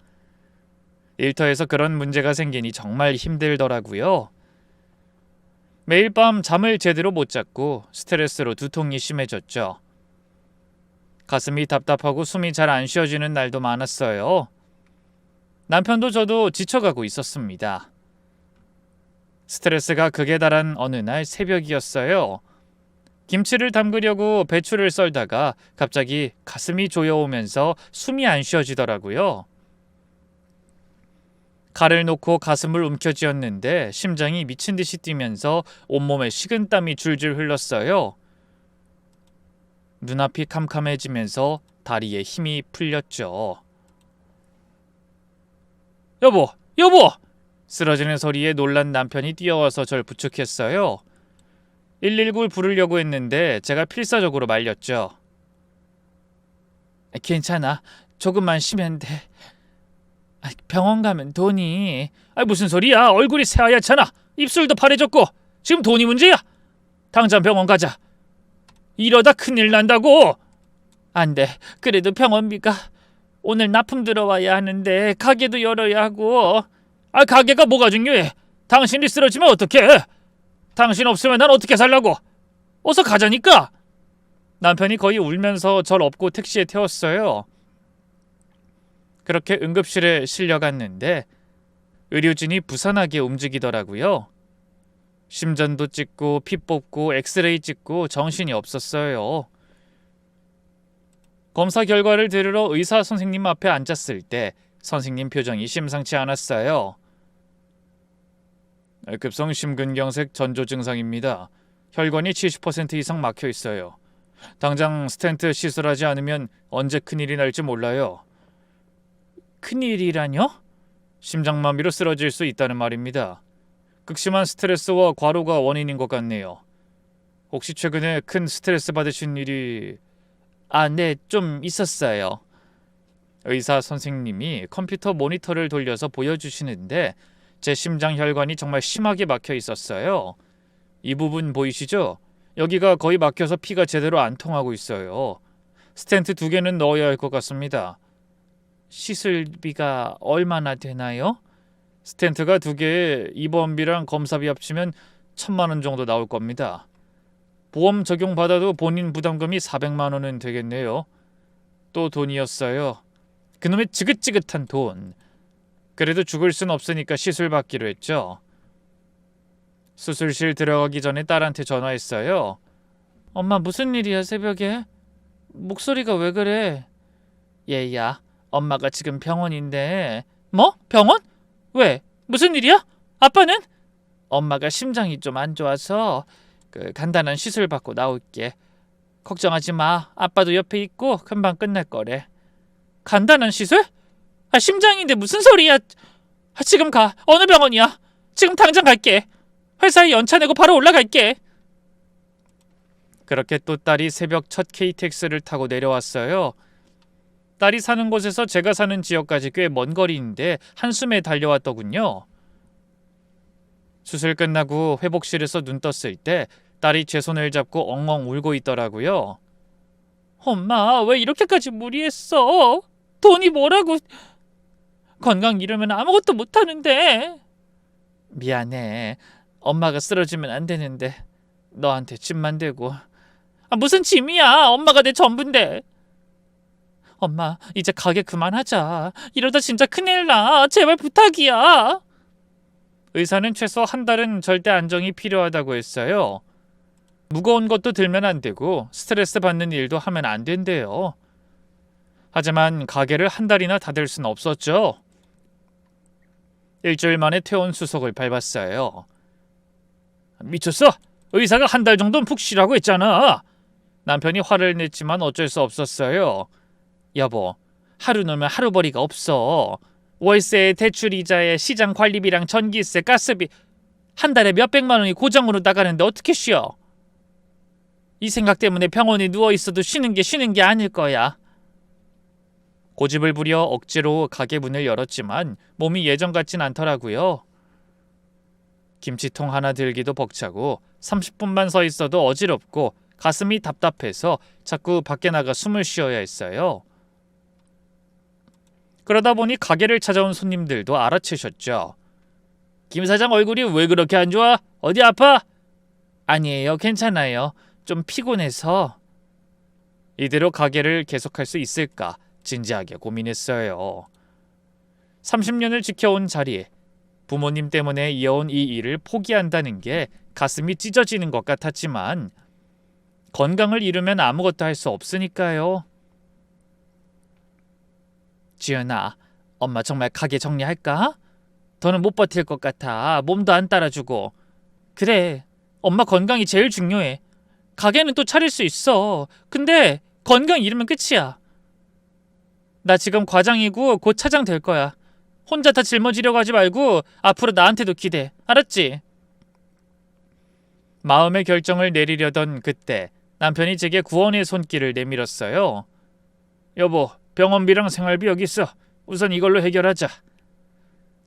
일터에서 그런 문제가 생기니 정말 힘들더라고요. 매일 밤 잠을 제대로 못 잤고 스트레스로 두통이 심해졌죠. 가슴이 답답하고 숨이 잘 안 쉬어지는 날도 많았어요. 남편도 저도 지쳐가고 있었습니다. 스트레스가 극에 달한 어느 날 새벽이었어요. 김치를 담그려고 배추를 썰다가 갑자기 가슴이 조여오면서 숨이 안 쉬어지더라고요. 칼을 놓고 가슴을 움켜쥐었는데 심장이 미친 듯이 뛰면서 온몸에 식은땀이 줄줄 흘렀어요. 눈앞이 캄캄해지면서 다리에 힘이 풀렸죠. 여보! 여보! 쓰러지는 소리에 놀란 남편이 뛰어와서 절 부축했어요. 119를 부르려고 했는데 제가 필사적으로 말렸죠. 괜찮아. 조금만 쉬면 돼. 병원 가면 돈이... 무슨 소리야. 얼굴이 새하얗잖아. 입술도 파래졌고. 지금 돈이 문제야. 당장 병원 가자. 이러다 큰일 난다고. 안 돼. 그래도 병원비가... 오늘 납품 들어와야 하는데 가게도 열어야 하고... 가게가 뭐가 중요해. 당신이 쓰러지면 어떡해. 당신 없으면 난 어떻게 살라고. 어서 가자니까. 남편이 거의 울면서 절 업고 택시에 태웠어요. 그렇게 응급실에 실려갔는데 의료진이 부산하게 움직이더라고요. 심전도 찍고 피 뽑고 엑스레이 찍고 정신이 없었어요. 검사 결과를 들으러 의사 선생님 앞에 앉았을 때 선생님 표정이 심상치 않았어요. 급성 심근경색 전조 증상입니다. 혈관이 70% 이상 막혀 있어요. 당장 스텐트 시술하지 않으면 언제 큰일이 날지 몰라요. 큰일이라뇨? 심장마비로 쓰러질 수 있다는 말입니다. 극심한 스트레스와 과로가 원인인 것 같네요. 혹시 최근에 큰 스트레스 받으신 일이... 네, 좀 있었어요. 의사 선생님이 컴퓨터 모니터를 돌려서 보여주시는데 제 심장 혈관이 정말 심하게 막혀 있었어요. 이 부분 보이시죠? 여기가 거의 막혀서 피가 제대로 안 통하고 있어요. 스텐트 2개는 넣어야 할 것 같습니다. 시술비가 얼마나 되나요? 스텐트가 2개에 입원비랑 검사비 합치면 1,000만 원 정도 나올 겁니다. 보험 적용받아도 본인 부담금이 400만 원은 되겠네요. 또 돈이었어요. 그놈의 지긋지긋한 돈. 그래도 죽을 순 없으니까 시술 받기로 했죠. 수술실 들어가기 전에 딸한테 전화했어요. 엄마, 무슨 일이야 새벽에? 목소리가 왜 그래? 얘야, 엄마가 지금 병원인데. 뭐? 병원? 왜? 무슨 일이야? 아빠는? 엄마가 심장이 좀 안 좋아서 간단한 시술 받고 나올게. 걱정하지 마. 아빠도 옆에 있고 금방 끝날 거래. 간단한 시술? 심장인데 무슨 소리야. 지금 가. 어느 병원이야? 지금 당장 갈게. 회사에 연차 내고 바로 올라갈게. 그렇게 또 딸이 새벽 첫 KTX를 타고 내려왔어요. 딸이 사는 곳에서 제가 사는 지역까지 꽤 먼 거리인데 한숨에 달려왔더군요. 수술 끝나고 회복실에서 눈 떴을 때 딸이 제 손을 잡고 엉엉 울고 있더라고요. 엄마, 왜 이렇게까지 무리했어? 돈이 뭐라고? 건강 잃으면 아무것도 못하는데. 미안해. 엄마가 쓰러지면 안 되는데 너한테 짐만 되고. 무슨 짐이야? 엄마가 내 전부인데. 엄마, 이제 가게 그만하자. 이러다 진짜 큰일 나. 제발 부탁이야. 의사는 최소 한 달은 절대 안정이 필요하다고 했어요. 무거운 것도 들면 안 되고 스트레스 받는 일도 하면 안 된대요. 하지만 가게를 한 달이나 닫을 순 없었죠. 일주일 만에 퇴원 수속을 밟았어요. 미쳤어? 의사가 한 달 정도는 푹 쉬라고 했잖아. 남편이 화를 냈지만 어쩔 수 없었어요. 여보, 하루 놀면 하루벌이가 없어. 월세, 대출이자에 시장 관리비랑 전기세, 가스비 한 달에 몇백만 원이 고정으로 나가는데 어떻게 쉬어? 이 생각 때문에 병원에 누워있어도 쉬는 게 아닐 거야. 고집을 부려 억지로 가게 문을 열었지만 몸이 예전 같진 않더라고요. 김치통 하나 들기도 벅차고 30분만 서 있어도 어지럽고 가슴이 답답해서 자꾸 밖에 나가 숨을 쉬어야 했어요. 그러다 보니 가게를 찾아온 손님들도 알아채셨죠. 김 사장 얼굴이 왜 그렇게 안 좋아? 어디 아파? 아니에요, 괜찮아요. 좀 피곤해서. 이대로 가게를 계속할 수 있을까 진지하게 고민했어요. 30년을 지켜온 자리, 부모님 때문에 이어온 이 일을 포기한다는 게 가슴이 찢어지는 것 같았지만 건강을 잃으면 아무것도 할 수 없으니까요. 지연아, 엄마 정말 가게 정리할까? 더는 못 버틸 것 같아. 몸도 안 따라주고. 그래, 엄마 건강이 제일 중요해. 가게는 또 차릴 수 있어. 근데 건강 잃으면 끝이야. 나 지금 과장이고 곧 차장 될 거야. 혼자 다 짊어지려고 하지 말고 앞으로 나한테도 기대. 알았지? 마음의 결정을 내리려던 그때 남편이 제게 구원의 손길을 내밀었어요. 여보, 병원비랑 생활비 여기 있어. 우선 이걸로 해결하자.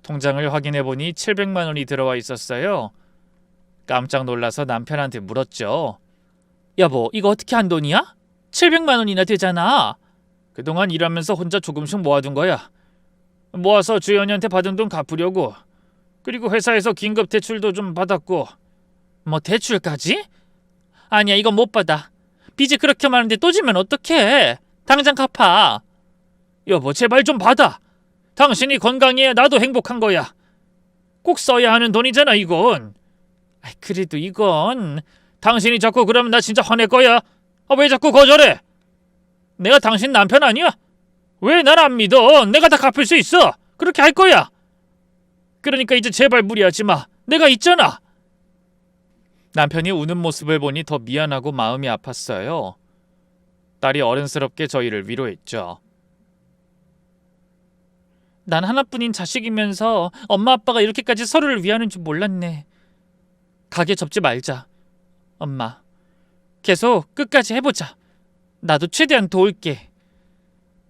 통장을 확인해보니 700만 원이 들어와 있었어요. 깜짝 놀라서 남편한테 물었죠. 여보, 이거 어떻게 한 돈이야? 700만 원이나 되잖아. 그동안 일하면서 혼자 조금씩 모아둔 거야. 모아서 주연이한테 받은 돈 갚으려고. 그리고 회사에서 긴급 대출도 좀 받았고. 뭐 대출까지? 아니야, 이건 못 받아. 빚이 그렇게 많은데 또 지면 어떡해. 당장 갚아. 여보, 제발 좀 받아. 당신이 건강해야 나도 행복한 거야. 꼭 써야 하는 돈이잖아, 이건. 그래도 이건 당신이 자꾸 그러면 나 진짜 화낼 거야. 왜 자꾸 거절해? 내가 당신 남편 아니야? 왜 날 안 믿어? 내가 다 갚을 수 있어. 그렇게 할 거야. 그러니까 이제 제발 무리하지 마. 내가 있잖아. 남편이 우는 모습을 보니 더 미안하고 마음이 아팠어요. 딸이 어른스럽게 저희를 위로했죠. 난 하나뿐인 자식이면서 엄마 아빠가 이렇게까지 서로를 위하는 줄 몰랐네. 가게 접지 말자. 엄마, 계속 끝까지 해보자. 나도 최대한 도울게.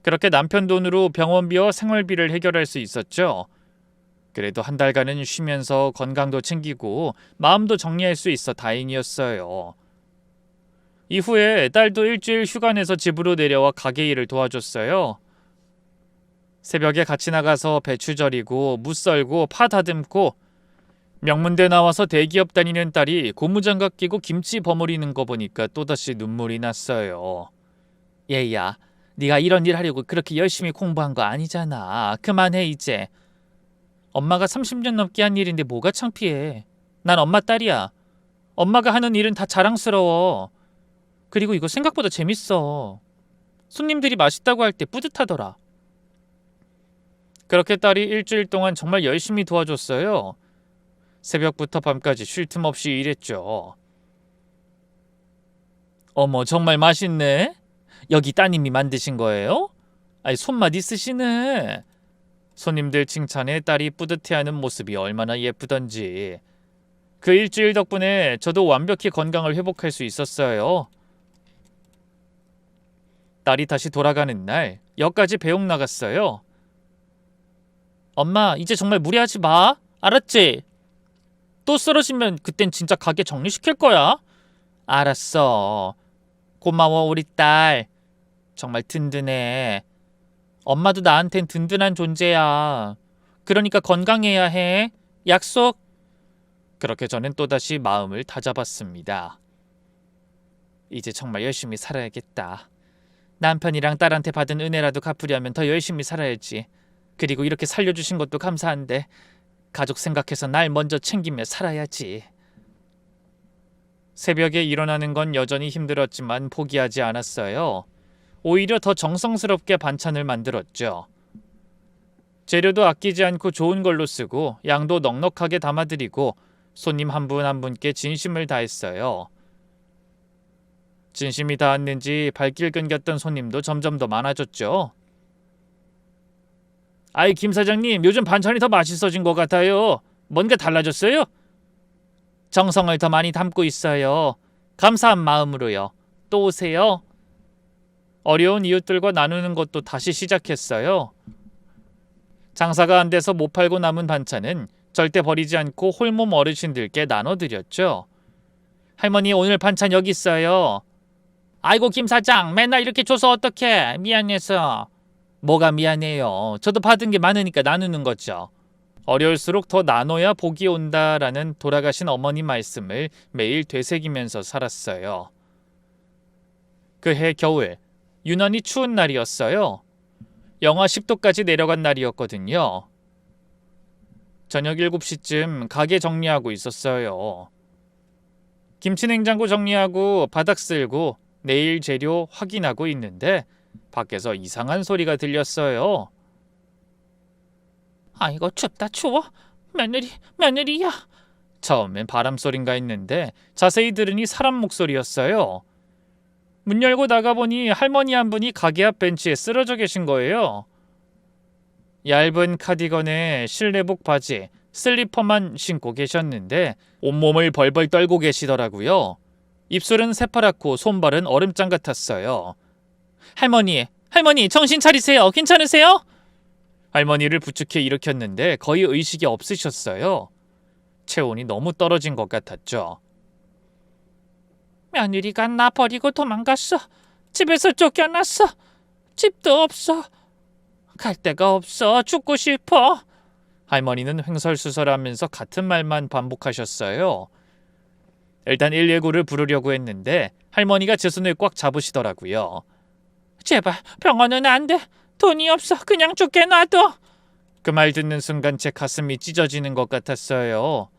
그렇게 남편 돈으로 병원비와 생활비를 해결할 수 있었죠. 그래도 한 달간은 쉬면서 건강도 챙기고 마음도 정리할 수 있어 다행이었어요. 이후에 딸도 일주일 휴가 내서 집으로 내려와 가게 일을 도와줬어요. 새벽에 같이 나가서 배추 절이고 무 썰고 파 다듬고 명문대 나와서 대기업 다니는 딸이 고무장갑 끼고 김치 버무리는 거 보니까 또다시 눈물이 났어요. 얘야, 네가 이런 일 하려고 그렇게 열심히 공부한 거 아니잖아. 그만해 이제. 엄마가 30년 넘게 한 일인데 뭐가 창피해. 난 엄마 딸이야. 엄마가 하는 일은 다 자랑스러워. 그리고 이거 생각보다 재밌어. 손님들이 맛있다고 할 때 뿌듯하더라. 그렇게 딸이 일주일 동안 정말 열심히 도와줬어요. 새벽부터 밤까지 쉴 틈 없이 일했죠. 어머, 정말 맛있네. 여기 따님이 만드신 거예요? 아이, 손맛 있으시네. 손님들 칭찬에 딸이 뿌듯해하는 모습이 얼마나 예쁘던지. 그 일주일 덕분에 저도 완벽히 건강을 회복할 수 있었어요. 딸이 다시 돌아가는 날 역까지 배웅 나갔어요. 엄마, 이제 정말 무리하지 마. 알았지? 또 쓰러지면 그땐 진짜 가게 정리시킬 거야. 알았어. 고마워 우리 딸. 정말 든든해. 엄마도 나한텐 든든한 존재야. 그러니까 건강해야 해. 약속. 그렇게 저는 또다시 마음을 다잡았습니다. 이제 정말 열심히 살아야겠다. 남편이랑 딸한테 받은 은혜라도 갚으려면 더 열심히 살아야지. 그리고 이렇게 살려주신 것도 감사한데 가족 생각해서 날 먼저 챙기며 살아야지. 새벽에 일어나는 건 여전히 힘들었지만 포기하지 않았어요. 오히려 더 정성스럽게 반찬을 만들었죠. 재료도 아끼지 않고 좋은 걸로 쓰고 양도 넉넉하게 담아드리고 손님 한 분 한 분께 진심을 다했어요. 진심이 닿았는지 발길 끊겼던 손님도 점점 더 많아졌죠. 아이 김 사장님, 요즘 반찬이 더 맛있어진 것 같아요. 뭔가 달라졌어요? 정성을 더 많이 담고 있어요. 감사한 마음으로요. 또 오세요. 어려운 이웃들과 나누는 것도 다시 시작했어요. 장사가 안 돼서 못 팔고 남은 반찬은 절대 버리지 않고 홀몸 어르신들께 나눠드렸죠. 할머니 오늘 반찬 여기 있어요. 아이고 김 사장, 맨날 이렇게 줘서 어떡해. 미안해서. 뭐가 미안해요. 저도 받은 게 많으니까 나누는 거죠. 어려울수록 더 나눠야 복이 온다라는 돌아가신 어머니 말씀을 매일 되새기면서 살았어요. 그해 겨울, 유난히 추운 날이었어요. 영하 10도까지 내려간 날이었거든요. 저녁 7시쯤 가게 정리하고 있었어요. 김치 냉장고 정리하고 바닥 쓸고 내일 재료 확인하고 있는데 밖에서 이상한 소리가 들렸어요. 아이고 춥다 추워. 며느리야. 처음엔 바람 소린가 했는데 자세히 들으니 사람 목소리였어요. 문 열고 나가보니 할머니 한 분이 가게 앞 벤치에 쓰러져 계신 거예요. 얇은 카디건에 실내복 바지, 슬리퍼만 신고 계셨는데 온몸을 벌벌 떨고 계시더라고요. 입술은 새파랗고 손발은 얼음장 같았어요. 할머니 정신 차리세요. 괜찮으세요? 할머니를 부축해 일으켰는데 거의 의식이 없으셨어요. 체온이 너무 떨어진 것 같았죠. 며느리가 나 버리고 도망갔어. 집에서 쫓겨났어. 집도 없어. 갈 데가 없어. 죽고 싶어. 할머니는 횡설수설하면서 같은 말만 반복하셨어요. 일단 119를 부르려고 했는데 할머니가 제 손을 꽉 잡으시더라고요. 제발 병원은 안 돼. 돈이 없어. 그냥 죽게 놔둬. 그 말 듣는 순간 제 가슴이 찢어지는 것 같았어요.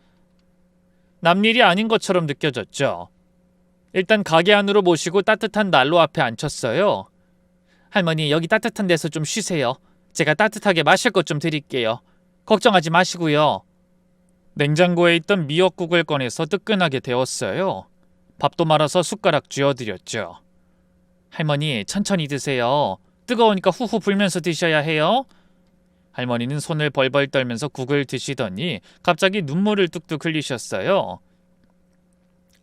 남일이 아닌 것처럼 느껴졌죠. 일단 가게 안으로 모시고 따뜻한 난로 앞에 앉혔어요. 할머니 여기 따뜻한 데서 좀 쉬세요. 제가 따뜻하게 마실 것 좀 드릴게요. 걱정하지 마시고요. 냉장고에 있던 미역국을 꺼내서 뜨끈하게 데웠어요. 밥도 말아서 숟가락 쥐어드렸죠. 할머니 천천히 드세요. 뜨거우니까 후후 불면서 드셔야 해요. 할머니는 손을 벌벌 떨면서 국을 드시더니 갑자기 눈물을 뚝뚝 흘리셨어요.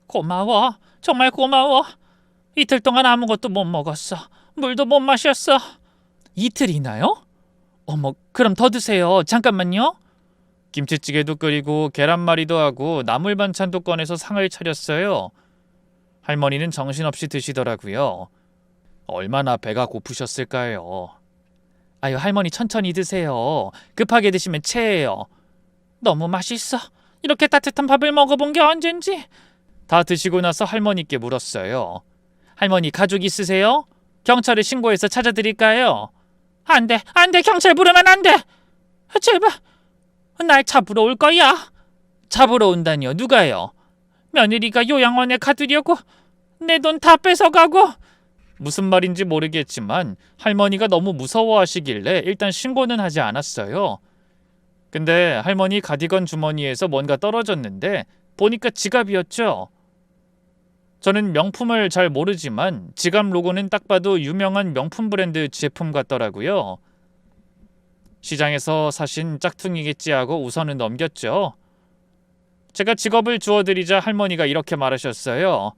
고마워. 정말 고마워. 이틀 동안 아무것도 못 먹었어. 물도 못 마셨어. 이틀이나요? 어머, 그럼 더 드세요. 잠깐만요. 김치찌개도 끓이고 계란말이도 하고 나물 반찬도 꺼내서 상을 차렸어요. 할머니는 정신없이 드시더라고요. 얼마나 배가 고프셨을까요? 아유, 할머니 천천히 드세요. 급하게 드시면 체해요. 너무 맛있어. 이렇게 따뜻한 밥을 먹어본 게 언젠지. 다 드시고 나서 할머니께 물었어요. 할머니 가족 있으세요? 경찰에 신고해서 찾아드릴까요? 안 돼. 경찰 부르면 안 돼. 제발. 날 잡으러 올 거야. 잡으러 온다니요? 누가요? 며느리가 요양원에 가두려고 내 돈 다 뺏어가고. 무슨 말인지 모르겠지만 할머니가 너무 무서워하시길래 일단 신고는 하지 않았어요. 근데 할머니 가디건 주머니에서 뭔가 떨어졌는데 보니까 지갑이었죠. 저는 명품을 잘 모르지만 지갑 로고는 딱 봐도 유명한 명품 브랜드 제품 같더라고요. 시장에서 사신 짝퉁이겠지 하고 우선은 넘겼죠. 제가 지갑을 주워드리자 할머니가 이렇게 말하셨어요.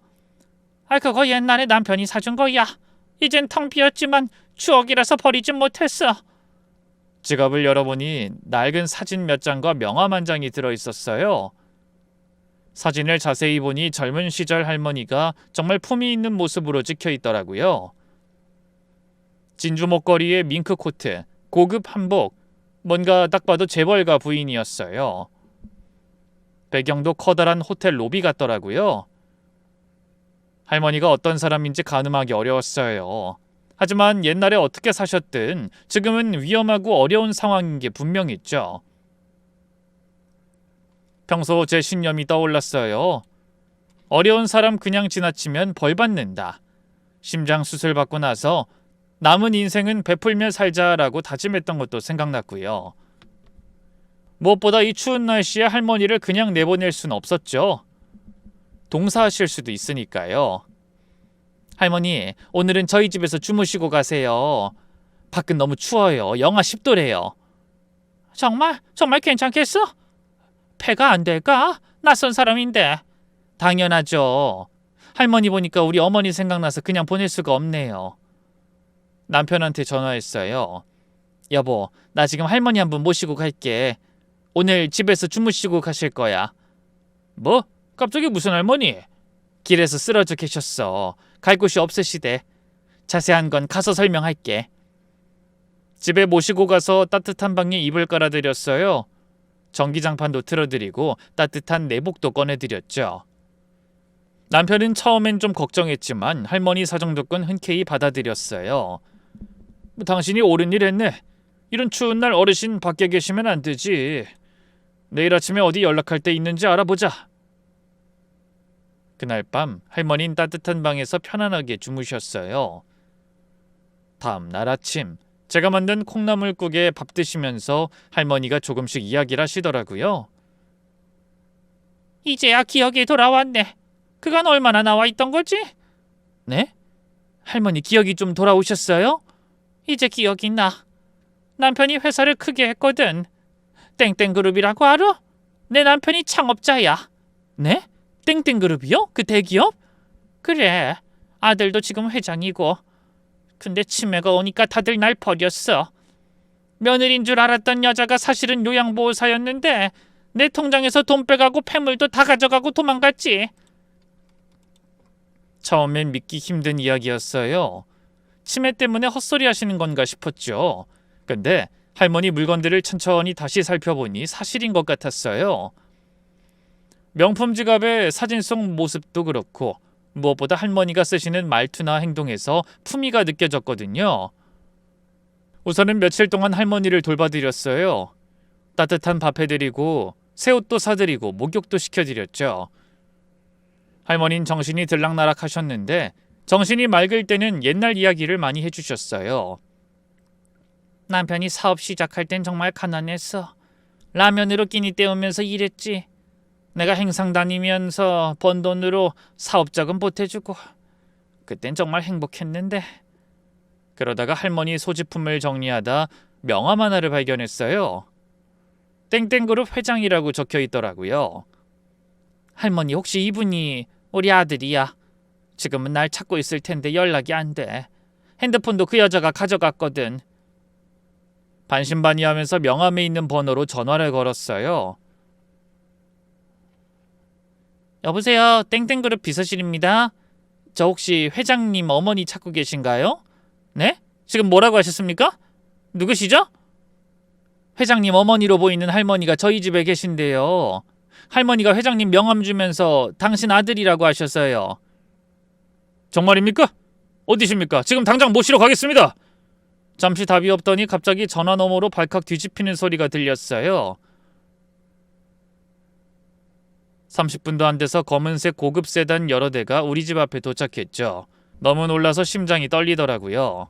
그거 옛날에 남편이 사준 거야. 이젠 텅 비었지만 추억이라서 버리진 못했어. 지갑을 열어보니 낡은 사진 몇 장과 명함 한 장이 들어있었어요. 사진을 자세히 보니 젊은 시절 할머니가 정말 품이 있는 모습으로 찍혀 있더라고요. 진주 목걸이에 밍크 코트, 고급 한복, 뭔가 딱 봐도 재벌가 부인이었어요. 배경도 커다란 호텔 로비 같더라고요. 할머니가 어떤 사람인지 가늠하기 어려웠어요. 하지만 옛날에 어떻게 사셨든 지금은 위험하고 어려운 상황인 게 분명했죠. 평소 제 신념이 떠올랐어요. 어려운 사람 그냥 지나치면 벌 받는다. 심장 수술 받고 나서 남은 인생은 베풀며 살자라고 다짐했던 것도 생각났고요. 무엇보다 이 추운 날씨에 할머니를 그냥 내보낼 수는 없었죠. 동사하실 수도 있으니까요. 할머니, 오늘은 저희 집에서 주무시고 가세요. 밖은 너무 추워요. 영하 10도래요. 정말 괜찮겠어? 폐가 안 될까? 낯선 사람인데. 당연하죠. 할머니 보니까 우리 어머니 생각나서 그냥 보낼 수가 없네요. 남편한테 전화했어요. 여보, 나 지금 할머니 한 분 모시고 갈게. 오늘 집에서 주무시고 가실 거야. 뭐? 갑자기 무슨 할머니? 길에서 쓰러져 계셨어. 갈 곳이 없으시대. 자세한 건 가서 설명할게. 집에 모시고 가서 따뜻한 방에 이불 깔아드렸어요. 전기장판도 틀어드리고 따뜻한 내복도 꺼내드렸죠. 남편은 처음엔 좀 걱정했지만 할머니 사정 듣곤 흔쾌히 받아들였어요. 당신이 옳은 일 했네. 이런 추운 날 어르신 밖에 계시면 안 되지. 내일 아침에 어디 연락할 데 있는지 알아보자. 그날 밤 할머니는 따뜻한 방에서 편안하게 주무셨어요. 다음 날 아침 제가 만든 콩나물국에 밥 드시면서 할머니가 조금씩 이야기를 하시더라고요. 이제야 기억이 돌아왔네. 그간 얼마나 나와 있던 거지? 네? 할머니 기억이 좀 돌아오셨어요? 이제 기억이 나. 남편이 회사를 크게 했거든. 땡땡그룹이라고 알아? 내 남편이 창업자야. 네? 땡땡그룹이요? 그 대기업? 그래. 아들도 지금 회장이고. 근데 치매가 오니까 다들 날 버렸어. 며느리인 줄 알았던 여자가 사실은 요양보호사였는데 내 통장에서 돈 빼가고 폐물도 다 가져가고 도망갔지. 처음엔 믿기 힘든 이야기였어요. 치매 때문에 헛소리 하시는 건가 싶었죠. 근데 할머니 물건들을 천천히 다시 살펴보니 사실인 것 같았어요. 명품 지갑의 사진 속 모습도 그렇고 무엇보다 할머니가 쓰시는 말투나 행동에서 품위가 느껴졌거든요. 우선은 며칠 동안 할머니를 돌봐드렸어요. 따뜻한 밥 해드리고 새 옷도 사드리고 목욕도 시켜드렸죠. 할머니는 정신이 들락날락 하셨는데 정신이 맑을 때는 옛날 이야기를 많이 해주셨어요. 남편이 사업 시작할 땐 정말 가난했어. 라면으로 끼니 때우면서 일했지. 내가 행상 다니면서 번 돈으로 사업자금 보태주고. 그땐 정말 행복했는데. 그러다가 할머니 소지품을 정리하다 명함 하나를 발견했어요. 땡땡그룹 회장이라고 적혀 있더라고요. 할머니 혹시 이분이 우리 아들이야. 지금은 날 찾고 있을 텐데 연락이 안 돼. 핸드폰도 그 여자가 가져갔거든. 반신반의하면서 명함에 있는 번호로 전화를 걸었어요. 여보세요, 땡땡그룹 비서실입니다. 저 혹시 회장님 어머니 찾고 계신가요? 네? 지금 뭐라고 하셨습니까? 누구시죠? 회장님 어머니로 보이는 할머니가 저희 집에 계신데요. 할머니가 회장님 명함 주면서 당신 아들이라고 하셨어요. 정말입니까? 어디십니까? 지금 당장 모시러 가겠습니다. 잠시 답이 없더니 갑자기 전화 너머로 발칵 뒤집히는 소리가 들렸어요. 30분도 안 돼서 검은색 고급 세단 여러 대가 우리 집 앞에 도착했죠. 너무 놀라서 심장이 떨리더라고요.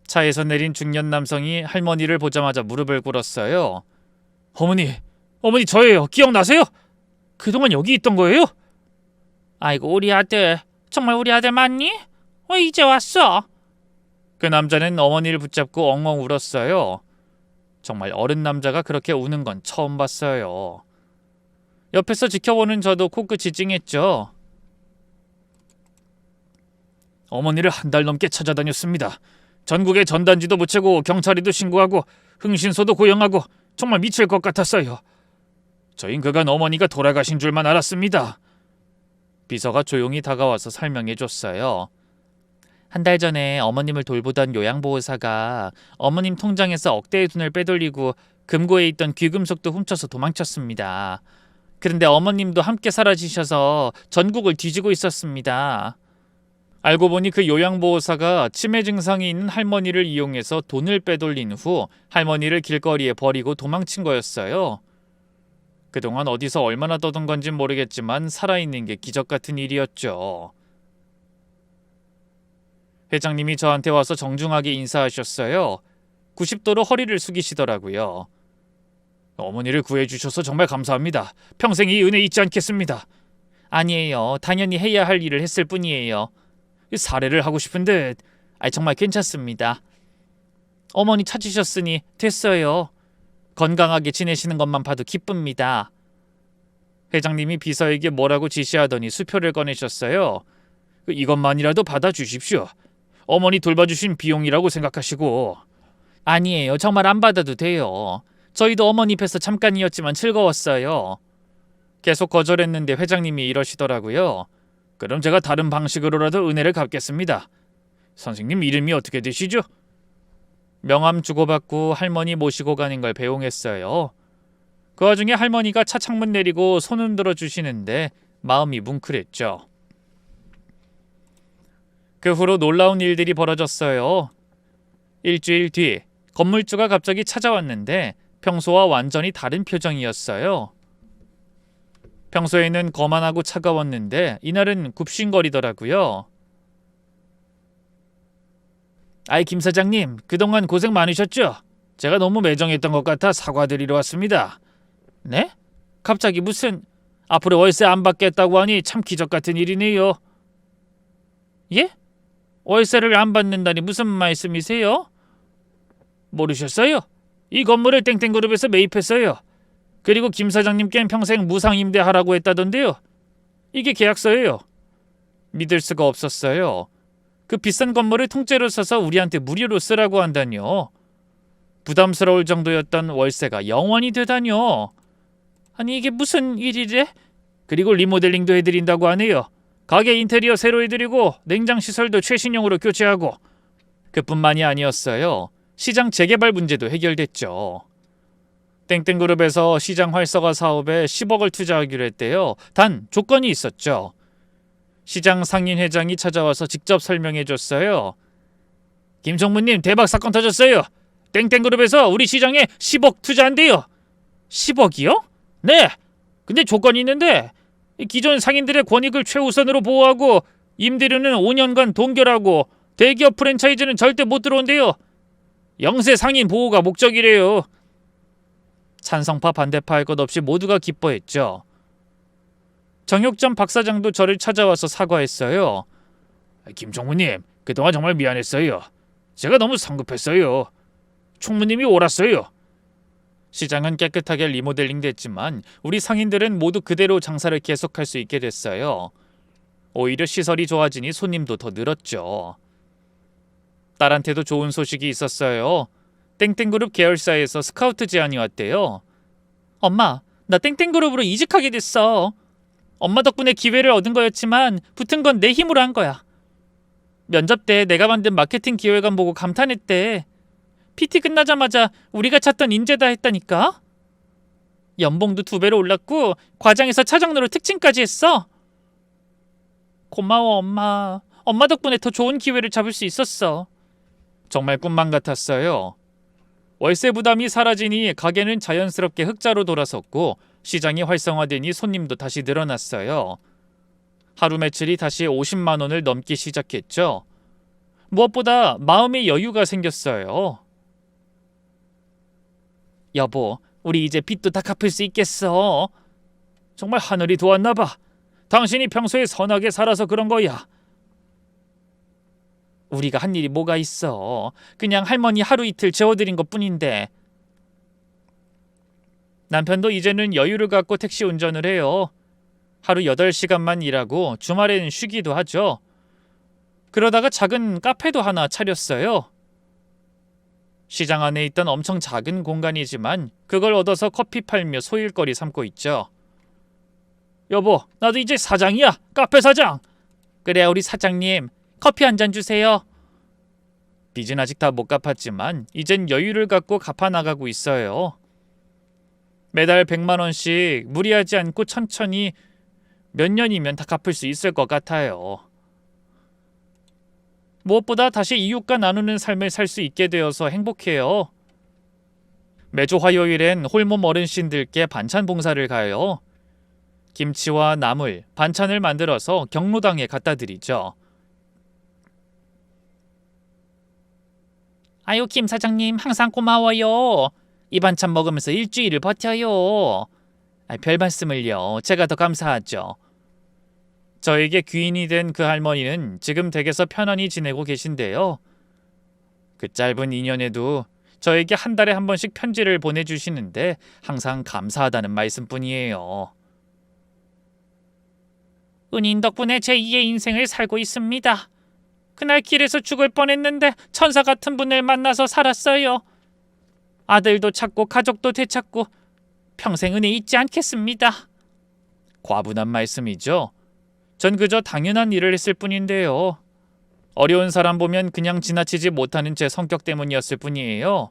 차에서 내린 중년 남성이 할머니를 보자마자 무릎을 꿇었어요. 어머니 저예요. 기억나세요? 그동안 여기 있던 거예요? 아이고 우리 아들. 정말 우리 아들 맞니? 왜 이제 왔어? 그 남자는 어머니를 붙잡고 엉엉 울었어요. 정말 어른 남자가 그렇게 우는 건 처음 봤어요. 옆에서 지켜보는 저도 코끝이 찡했죠. 어머니를 한 달 넘게 찾아다녔습니다. 전국에 전단지도 붙이고 경찰에도 신고하고 흥신소도 고용하고 정말 미칠 것 같았어요. 저흰 그간 어머니가 돌아가신 줄만 알았습니다. 비서가 조용히 다가와서 설명해줬어요. 한 달 전에 어머님을 돌보던 요양보호사가 어머님 통장에서 억대의 돈을 빼돌리고 금고에 있던 귀금속도 훔쳐서 도망쳤습니다. 그런데 어머님도 함께 사라지셔서 전국을 뒤지고 있었습니다. 알고 보니 그 요양보호사가 치매 증상이 있는 할머니를 이용해서 돈을 빼돌린 후 할머니를 길거리에 버리고 도망친 거였어요. 그동안 어디서 얼마나 떠든 건진 모르겠지만 살아있는 게 기적 같은 일이었죠. 회장님이 저한테 와서 정중하게 인사하셨어요. 90도로 허리를 숙이시더라고요. 어머니를 구해주셔서 정말 감사합니다. 평생 이 은혜 잊지 않겠습니다. 아니에요. 당연히 해야 할 일을 했을 뿐이에요. 사례를 하고 싶은데 정말 괜찮습니다. 어머니 찾으셨으니 됐어요. 건강하게 지내시는 것만 봐도 기쁩니다. 회장님이 비서에게 뭐라고 지시하더니 수표를 꺼내셨어요. 이것만이라도 받아주십시오. 어머니 돌봐주신 비용이라고 생각하시고. 아니에요. 정말 안 받아도 돼요. 저희도 어머니 뵈서 잠깐이었지만 즐거웠어요. 계속 거절했는데 회장님이 이러시더라고요. 그럼 제가 다른 방식으로라도 은혜를 갚겠습니다. 선생님 이름이 어떻게 되시죠? 명함 주고받고 할머니 모시고 가는 걸 배웅했어요. 그 와중에 할머니가 차 창문 내리고 손 흔들어 주시는데 마음이 뭉클했죠. 그 후로 놀라운 일들이 벌어졌어요. 일주일 뒤 건물주가 갑자기 찾아왔는데 평소와 완전히 다른 표정이었어요. 평소에는 거만하고 차가웠는데 이날은 굽신거리더라고요. 아이 김 사장님, 그동안 고생 많으셨죠? 제가 너무 매정했던 것 같아 사과드리러 왔습니다. 네? 갑자기 무슨... 앞으로 월세 안 받겠다고 하니 참 기적 같은 일이네요. 예? 월세를 안 받는다니 무슨 말씀이세요? 모르셨어요? 이 건물을 땡땡그룹에서 매입했어요. 그리고 김 사장님께는 평생 무상 임대하라고 했다던데요. 이게 계약서예요. 믿을 수가 없었어요. 그 비싼 건물을 통째로 써서 우리한테 무료로 쓰라고 한다뇨. 부담스러울 정도였던 월세가 0원이 되다뇨. 아니 이게 무슨 일이래? 그리고 리모델링도 해드린다고 하네요. 가게 인테리어 새로 해드리고 냉장시설도 최신형으로 교체하고. 그뿐만이 아니었어요. 시장 재개발 문제도 해결됐죠. 땡땡그룹에서 시장 활성화 사업에 10억을 투자하기로 했대요. 단 조건이 있었죠. 시장 상인 회장이 찾아와서 직접 설명해줬어요. 김정무님 대박 사건 터졌어요. 땡땡그룹에서 우리 시장에 10억 투자한대요. 10억이요? 네. 근데 조건이 있는데 기존 상인들의 권익을 최우선으로 보호하고 임대료는 5년간 동결하고 대기업 프랜차이즈는 절대 못 들어온대요. 영세 상인 보호가 목적이래요. 찬성파 반대파 할 것 없이 모두가 기뻐했죠. 정육점 박 사장도 저를 찾아와서 사과했어요. 김종무님, 그동안 정말 미안했어요. 제가 너무 성급했어요. 총무님이 옳았어요. 시장은 깨끗하게 리모델링 됐지만 우리 상인들은 모두 그대로 장사를 계속할 수 있게 됐어요. 오히려 시설이 좋아지니 손님도 더 늘었죠. 딸한테도 좋은 소식이 있었어요. 땡땡그룹 계열사에서 스카우트 제안이 왔대요. 엄마, 나 땡땡그룹으로 이직하게 됐어. 엄마 덕분에 기회를 얻은 거였지만 붙은 건 내 힘으로 한 거야. 면접 때 내가 만든 마케팅 기획안 보고 감탄했대. PT 끝나자마자 우리가 찾던 인재다 했다니까. 연봉도 2배로 올랐고 과장에서 차장으로 특징까지 했어. 고마워 엄마. 엄마 덕분에 더 좋은 기회를 잡을 수 있었어. 정말 꿈만 같았어요. 월세 부담이 사라지니 가게는 자연스럽게 흑자로 돌아섰고 시장이 활성화되니 손님도 다시 늘어났어요. 하루 매출이 다시 50만 원을 넘기 시작했죠. 무엇보다 마음의 여유가 생겼어요. 여보, 우리 이제 빚도 다 갚을 수 있겠어. 정말 하늘이 도왔나 봐. 당신이 평소에 선하게 살아서 그런 거야. 우리가 한 일이 뭐가 있어. 그냥 할머니 하루 이틀 재워드린 것뿐인데. 남편도 이제는 여유를 갖고 택시 운전을 해요. 하루 8시간만 일하고 주말에는 쉬기도 하죠. 그러다가 작은 카페도 하나 차렸어요. 시장 안에 있던 엄청 작은 공간이지만 그걸 얻어서 커피 팔며 소일거리 삼고 있죠. 여보, 나도 이제 사장이야. 카페 사장. 그래, 우리 사장님. 커피 한 잔 주세요. 빚은 아직 다 못 갚았지만 이젠 여유를 갖고 갚아나가고 있어요. 매달 100만 원씩 무리하지 않고 천천히 몇 년이면 다 갚을 수 있을 것 같아요. 무엇보다 다시 이웃과 나누는 삶을 살 수 있게 되어서 행복해요. 매주 화요일엔 홀몸 어르신들께 반찬 봉사를 가요. 김치와 나물, 반찬을 만들어서 경로당에 갖다 드리죠. 아유, 김 사장님 항상 고마워요. 이 반찬 먹으면서 일주일을 버텨요. 별 말씀을요. 제가 더 감사하죠. 저에게 귀인이 된 그 할머니는 지금 댁에서 편안히 지내고 계신데요. 그 짧은 인연에도 저에게 한 달에 한 번씩 편지를 보내주시는데 항상 감사하다는 말씀뿐이에요. 은인 덕분에 제2의 인생을 살고 있습니다. 그날 길에서 죽을 뻔했는데 천사 같은 분을 만나서 살았어요. 아들도 찾고 가족도 되찾고 평생 은혜 잊지 않겠습니다. 과분한 말씀이죠. 전 그저 당연한 일을 했을 뿐인데요. 어려운 사람 보면 그냥 지나치지 못하는 제 성격 때문이었을 뿐이에요.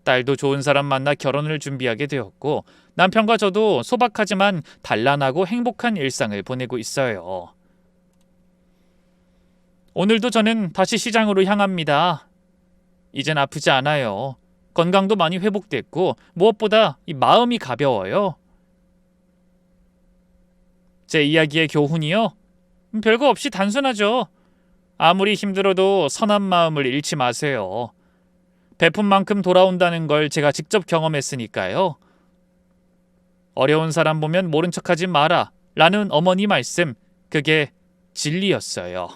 딸도 좋은 사람 만나 결혼을 준비하게 되었고 남편과 저도 소박하지만 단란하고 행복한 일상을 보내고 있어요. 오늘도 저는 다시 시장으로 향합니다. 이젠 아프지 않아요. 건강도 많이 회복됐고 무엇보다 이 마음이 가벼워요. 제 이야기의 교훈이요? 별거 없이 단순하죠. 아무리 힘들어도 선한 마음을 잃지 마세요. 베푼 만큼 돌아온다는 걸 제가 직접 경험했으니까요. 어려운 사람 보면 모른 척하지 마라 라는 어머니 말씀, 그게 진리였어요.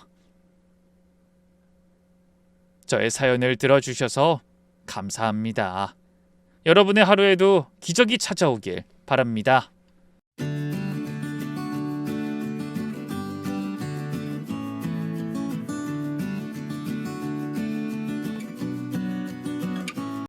저의 사연을 들어주셔서 감사합니다. 여러분의 하루에도 기적이 찾아오길 바랍니다.